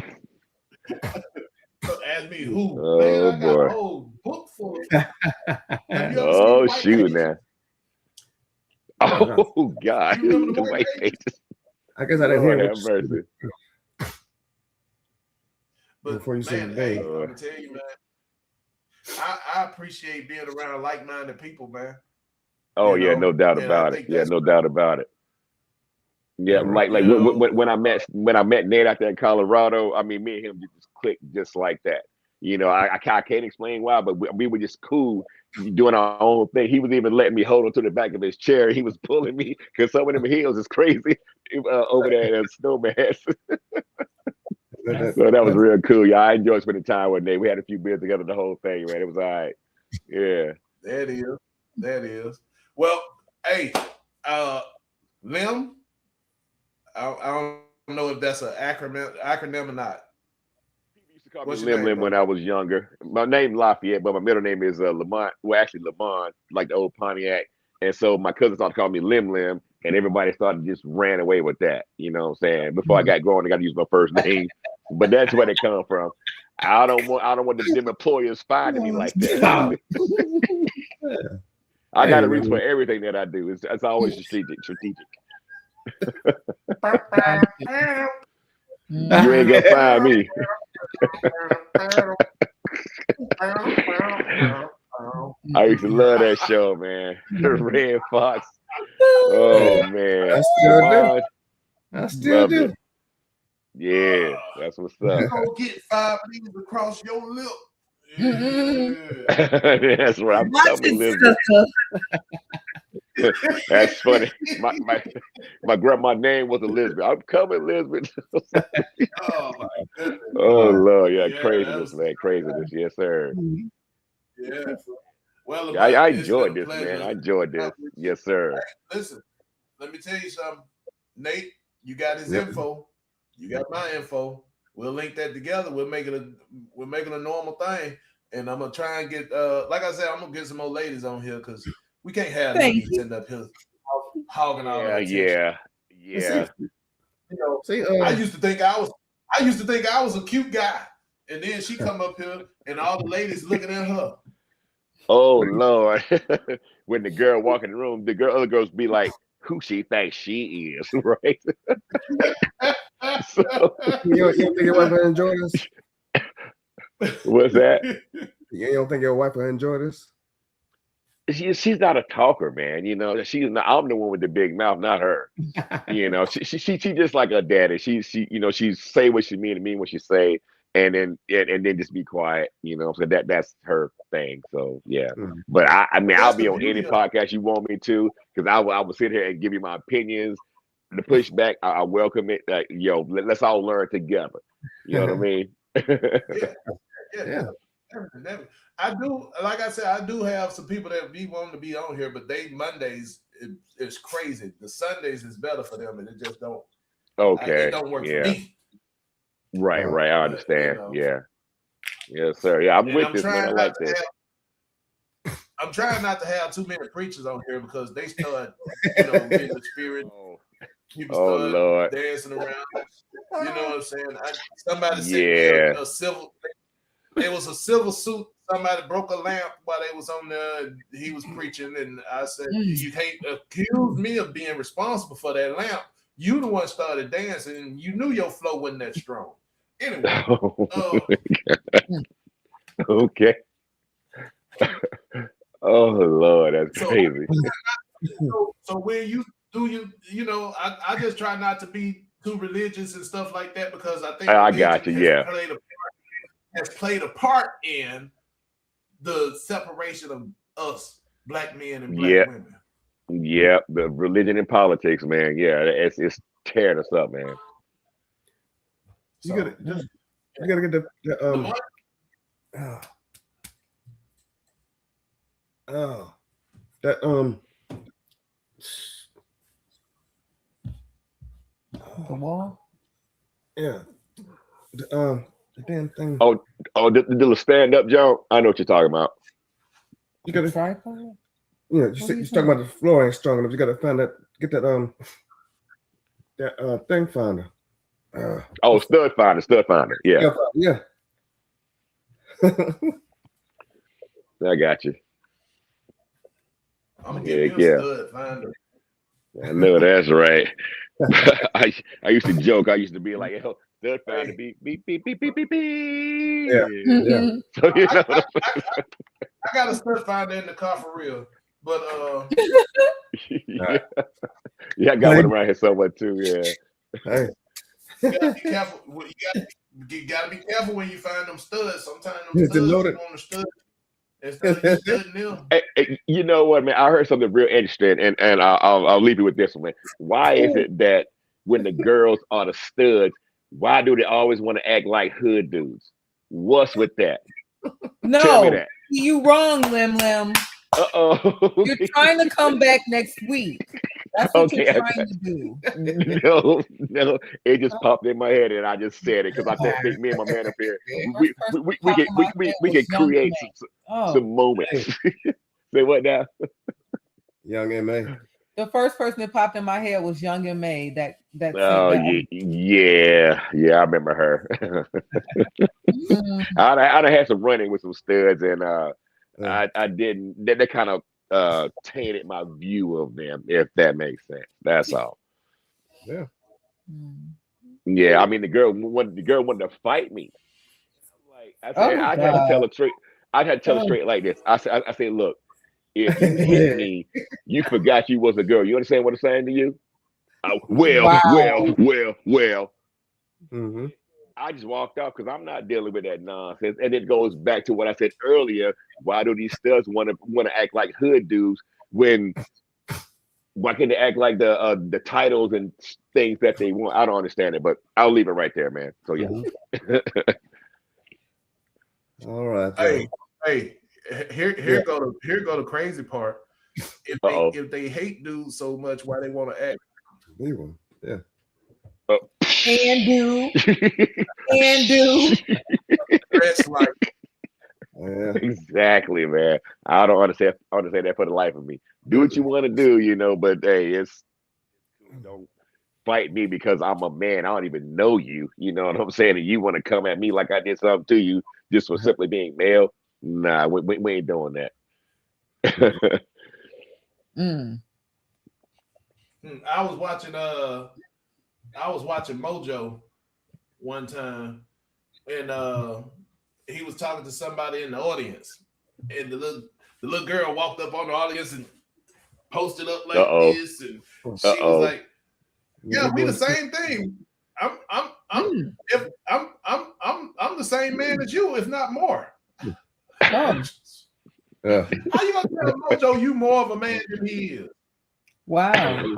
Ask me who. Oh, man, I got boy. a whole book full. Oh, shoot now. Oh, God. The white pages. I guess I didn't hear that mercy. But before you say I'm gonna tell you, man, I appreciate being around like-minded people, man. Oh, yeah, no doubt about it. Yeah, no doubt about it. Yeah, like when I met Nate out there in Colorado, I mean, me and him just clicked just like that. You know, I can't explain why, but we were just cool doing our own thing. He was even letting me hold on to the back of his chair. He was pulling me because some of them heels is crazy over there at Snowman. So that was real cool. Yeah, I enjoyed spending time with Nate. We had a few beers together, the whole thing, man. It was all right. Yeah. That is. Well, hey, Lim, I don't know if that's an acronym or not. People used to call me Lim when I was younger. My name Lafayette, but my middle name is Lamont. Well, actually Lamont, like the old Pontiac. And so my cousin started calling me Lim, and everybody started just ran away with that. You know what I'm saying? Before I got going, I got to use my first name. But that's where they come from. I don't want them employers finding me like that. I got a reason for everything that I do. It's always strategic. You ain't gonna find me. I used to love that show, man. Red Fox. Oh man, I still do. Yeah, that's what's up. Go get 5 leaves across your lip. That's right. I'm coming, Elizabeth. That's funny. My grandma name was Elizabeth. I'm coming, Elizabeth. Oh my goodness. Oh Lord, yeah, craziness, man, craziness. Yes, sir. Yeah. Well, I enjoyed this, man. I enjoyed this. Yes, sir. Hey, listen, let me tell you something, Nate. You got his info. You got my info. We'll link that together. We're making a normal thing, and I'm gonna try and get like I said, I'm gonna get some more ladies on here because we can't have ladies end up here hogging all the attention. Yeah. You know, I used to think I was a cute guy, and then she come up here and all the ladies looking at her. Oh Lord. When the girl walk in the room, other girls be like, who she thinks she is, right? So, you don't think your wife will enjoy this? What's that? You don't think your wife will enjoy this? She's not a talker, man. You know, I'm the one with the big mouth, not her. You know, she just like her daddy. She say what she mean what she say, and then just be quiet. You know, so that's her thing. So yeah. But I mean, I'll be on any podcast you want me to, because I will sit here and give you my opinions. The pushback, I welcome it. Let's all learn together. You know what I mean? Yeah. I do, like I said, I do have some people that be wanting to be on here, but Mondays is crazy. The Sundays is better for them, and it just don't. Okay. It don't work for me. Right. I understand. Yeah. Yes, sir. Yeah, I'm with this, man. I like this. I'm trying not to have too many preachers on here because they start, getting the spirit. People start Lord. dancing around. You know what I'm saying? Somebody said a civil. It was a civil suit. Somebody broke a lamp while they was on there. He was preaching, and I said, "You can't accuse me of being responsible for that lamp. You the one started dancing, and you knew your flow wasn't that strong." Anyway, okay. Oh Lord, that's crazy. So when you do I just try not to be too religious and stuff like that because I think I got you. Yeah. Has played a part in the separation of us black men and black women. Yeah, the religion and politics, man. Yeah, it's tearing us up, man. You gotta get the the wall. Yeah. The damn thing. Oh, the stand up, Joe. I know what you're talking about. You gotta you're talking about the floor ain't strong enough. You gotta find get that thing finder. Stud finder. Yeah. Yeah. I got you. I'm gonna give you a stud finder. I know that's right. I used to joke. I used to be like, "Yo, stud finder, beep beep beep beep beep beep beep." Yeah. So I got a stud finder in the car for real, but I got one around here somewhere too. Yeah. Hey. You gotta be careful. You gotta be careful when you find them studs. Sometimes them studs you want to stud instead of you studying them. Hey, you know what, man? I heard something real interesting, and I'll leave you with this one. Why is it that when the girls are the studs, why do they always want to act like hood dudes? What's with that? No, tell me that. You wrong, Lim Lim. You're trying to come back next week. That's what you're trying to do. No, it just popped in my head, and I just said it because I think me and my man up here, we can create some moments. Say what now? Young M.A. The first person that popped in my head was Young M.A. That oh yeah, I remember her. I had some running with some studs, and I didn't. That kind of tainted my view of them, if that makes sense. That's all. Yeah. Yeah, I mean the girl wanted to fight me. Like I said, I had to tell her straight. I had to tell her straight like this. I said, look, if you hit me, you forgot you was a girl. You understand what I'm saying to you? Well. Mm-hmm. I just walked off because I'm not dealing with that nonsense. And it goes back to what I said earlier. Why do these studs want to act like hood dudes when why can't they act like the titles and things that they want? I don't understand it, but I'll leave it right there, man. So yeah. All right. Hey, here go the crazy part. If they hate dudes so much, why they want to act? Leave them. Yeah. And do. Dress like. Yeah. Exactly, man. I don't understand that for the life of me. Do what you want to do, but hey, don't fight me because I'm a man. I don't even know you. You know what I'm saying? And you want to come at me like I did something to you just for simply being male? Nah, we ain't doing that. I was watching Mojo one time, and he was talking to somebody in the audience, and the little girl walked up on the audience and posted up like this, and she was like, "Yeah, we the same thing. I'm the same man as you, if not more." Yeah. How you gonna tell Mojo you more of a man than he is? Wow.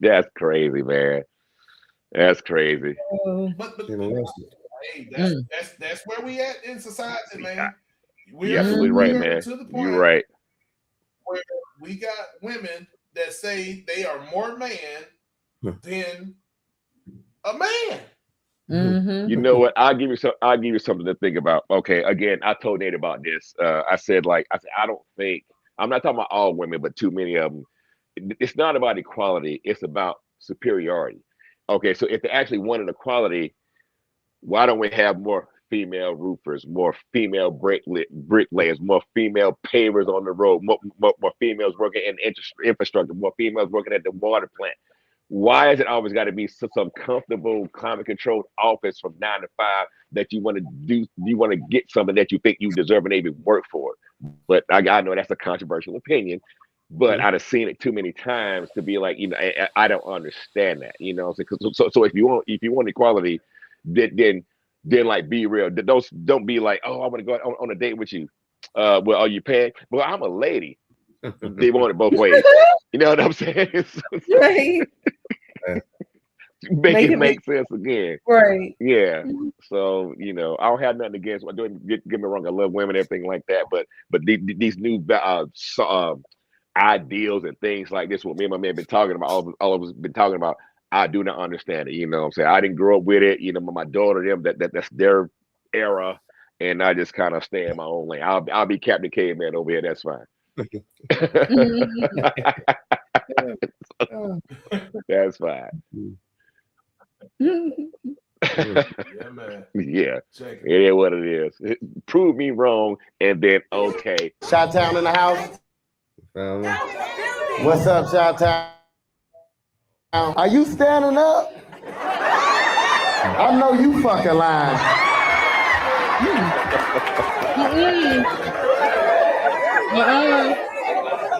That's crazy, man. That's crazy. But hey, that's where we at in society, man. You're absolutely right, man. To the point You're right. Where we got women that say they are more man than a man. Mm-hmm. You know what? I'll give you something to think about. Okay, again, I told Nate about this. I said, I don't think I'm not talking about all women, but too many of them. It's not about equality. It's about superiority. Okay, so if they actually wanted equality, why don't we have more female roofers, more female bricklayers, more female pavers on the road, more females working in infrastructure, more females working at the water plant? Why has it always got to be some comfortable, climate-controlled office from 9 to 5 that you want to do? You want to get something that you think you deserve and even work for it. But I know that's a controversial opinion, but I've seen it too many times to be like, I don't understand that, So if you want equality, then like be real. Don't be like, oh, I want to go on a date with you. Well, are you paying? Well, I'm a lady. They want it both ways. You know what I'm saying? Right. Make it make sense again. Right. Yeah. So, I don't have nothing against. Don't get me wrong. I love women, everything like that. But these new ideals and things like this, what me and my man been talking about, all of us been talking about, I do not understand it. You know what I'm saying? I didn't grow up with it. My daughter, them, that's their era. And I just kind of stay in my own lane. I'll be Captain Caveman over here. That's fine. That's fine. Yeah, man. Yeah. It is what it is. Prove me wrong, and then okay. Chi-Town in the house. What's up, Chi-Town? Are you standing up? I know you fucking lying.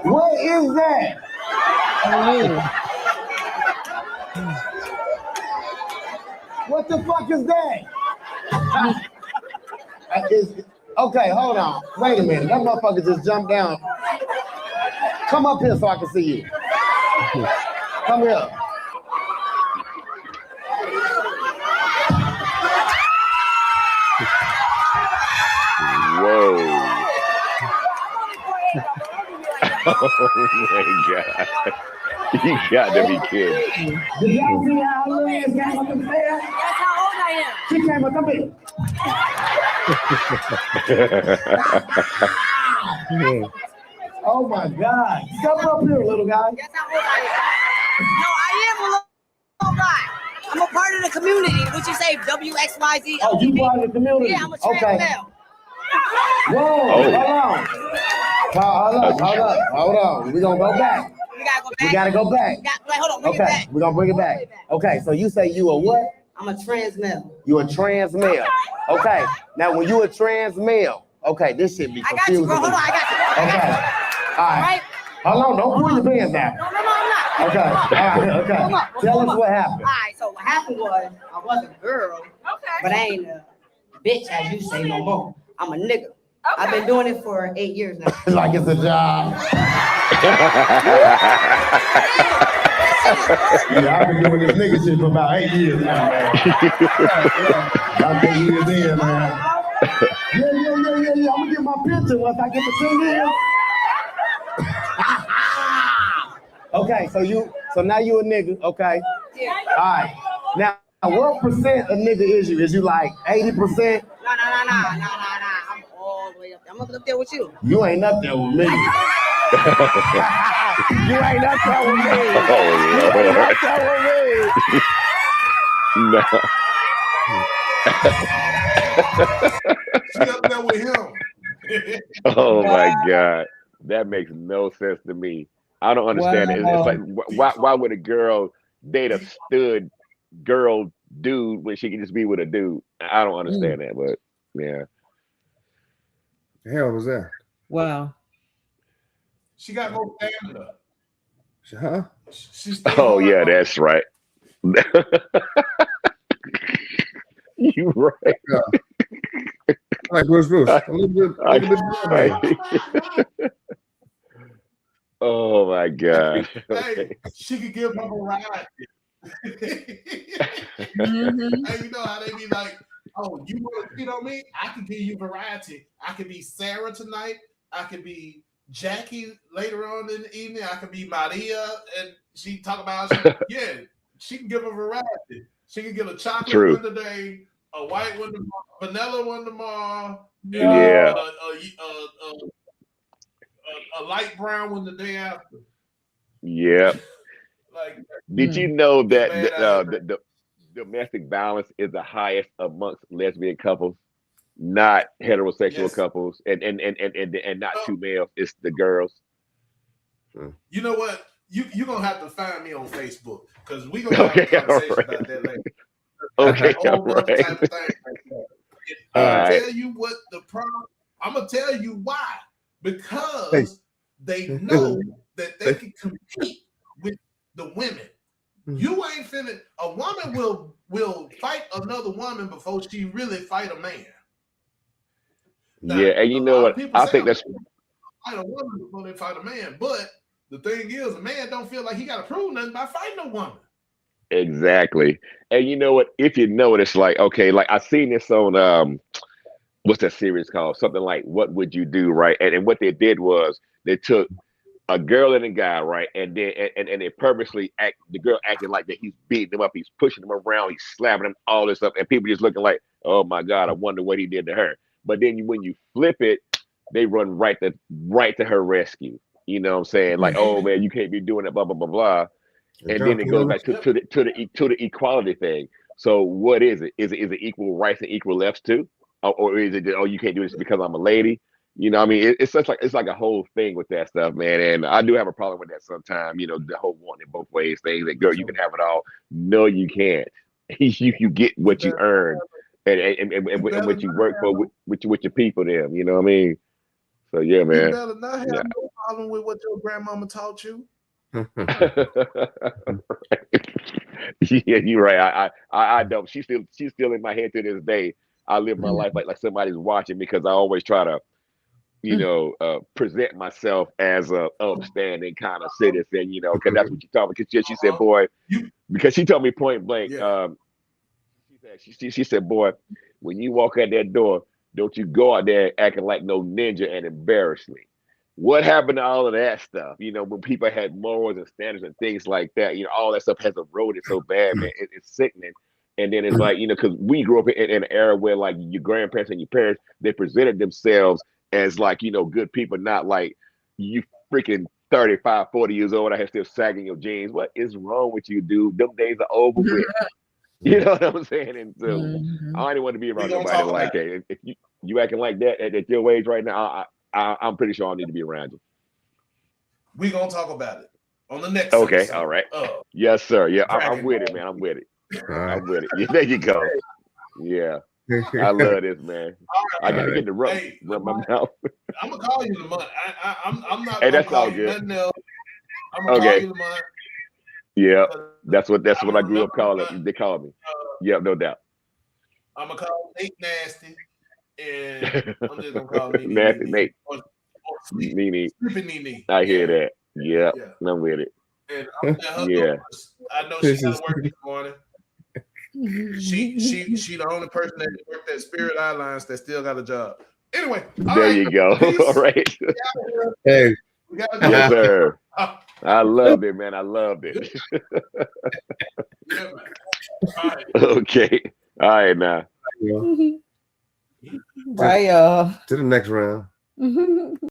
What is that? What the fuck is that? Okay, hold on. Wait a minute. That motherfucker just jumped down. Come up here so I can see you. Come here. Whoa. Oh my God. You got to be kidding. Did y'all see how Liz came up the stairs? That's how old I am. She came up the stairs. Oh my God. Step up here, little guy. That's how old I am. No, I am a little guy. I'm a part of the community. Would you say WXYZ? Oh, you part of the community? Yeah, I'm a trans male. Whoa, hold on. We're going to go back. We gotta go back. Hold on, bring it back. We're going to bring it back. Okay, so you say you a what? I'm a trans male. You a trans male. Okay, now when you a trans male, okay, this shit be I confusing. got you, bro. Hold on, I got you. Okay, all right. Hold on, don't pull your pants down. No, I'm not. Okay, all right, okay. Tell us what happened. All right, so what happened was I was a girl, but I ain't a bitch, as you say, no more. I'm a nigga. I've been doing it for 8 years now. Like it's a job. Yeah, I've been doing this nigga shit for about 8 years now, man. I'm 8 years in, man. Yeah. I'm gonna get my picture once I get the 2 years. Okay, so now you a nigga, okay? Yeah. All right. Now, what percent of nigga is you? Is you like 80%? No. I'm all the way up there. I'm up there with you. You ain't up there with me. You ain't up there with me. Oh, no. She up there with him. Oh my God. That makes no sense to me. I don't understand it. It's like, why would a girl date a stud girl dude when she can just be with a dude? I don't understand that, but yeah. The hell was that? Wow. She got more stamina. Huh? Oh yeah, that's right. You right. Yeah. Like Bruce. A little bit. Oh my God. Hey, she could give her variety. Mhm. Hey, you know how they be like, oh, you want to cheat on me? I can give you variety. I could be Sarah tonight. I could be Jackie later on in the evening. I could be Maria, and she talk about she can give a variety. She can give a chocolate one today, a white one tomorrow, vanilla one tomorrow, Yeah. a light brown one the day after. Yeah. Like, did you know that the domestic violence is the highest amongst lesbian couples, not heterosexual couples, and not two males? It's the girls. You know what? You're gonna have to find me on Facebook because we're gonna have a conversation about that later. Okay, all right. Type of thing tell you what the problem. I'm gonna tell you why. Because they know that they can compete with the women. You ain't finna. A woman will fight another woman before she really fight a man. Now, yeah, and you know what? I think that's fight a woman before they fight a man. But the thing is, a man don't feel like he got to prove nothing by fighting a woman. Exactly. And you know what? If you know it, it's like, okay, like I seen this on what's that series called? Something like What Would You Do, right? And what they did was they took a girl and a guy, right? And then and they purposely the girl acting like that he's beating him up, he's pushing him around, he's slapping him, all this stuff, and people just looking like, oh my God, I wonder what he did to her. But then when you flip it, they run right to her rescue. You know what I'm saying? Like, oh man, you can't be doing it, blah blah blah blah. And then it goes back to the equality thing. So what is it? Is it equal rights and equal lefts too, or is it you can't do this because I'm a lady? You know, I mean, it's like a whole thing with that stuff, man. And I do have a problem with that sometimes. You know, the whole wanting both ways thing. That girl, you can have it all. No, you can't. you get what you earn, and what you work for with your people. Them, you know what I mean? So yeah, man. You better not have no problem with what your grandmama taught you. Yeah, you're right. I don't. She's still in my head to this day. I live my life like somebody's watching because I always try to, present myself as a upstanding kind of citizen, because that's what you told me. Because she said, boy, because she told me point blank, she said, boy, when you walk out that door, don't you go out there acting like no ninja and embarrass me. What happened to all of that stuff? When people had morals and standards and things like that, all that stuff has eroded so bad, man. It's sickening. And then it's like, because we grew up in an era where like your grandparents and your parents, they presented themselves as like, good people, not like you freaking 35, 40 years old. I have still sagging your jeans. What is wrong with you, dude? Them days are over with. You know what I'm saying? And so I don't want to be around nobody like that. If you acting like that at your age right now, I'm pretty sure I need to be around you. We're going to talk about it on the next episode. Okay, all right. Yes, sir. Yeah, I'm with it, man. I'm with it. I'm with it. Yeah, there you go. Yeah. I love this, man. I got to get the rub my mouth. I'm going to call you in a month. I'm not hey, going to that's call all you good. nothing else. I'm going to call you in a month. Yeah, that's what I grew up calling. They call me. Yeah, no doubt. I'm gonna call Nate Nasty, and I'm just gonna call Nene Nasty Nate. Nene. I hear that. Yeah, I'm with it. And I'm I know she got to work this morning. She the only person that worked at Spirit Airlines that still got a job. Anyway, there you go. Peace. All right. Hey. Yes, sir. I loved it, man. I loved it. Yeah, man. All right. Okay. All right, now. Bye, y'all. To the next round.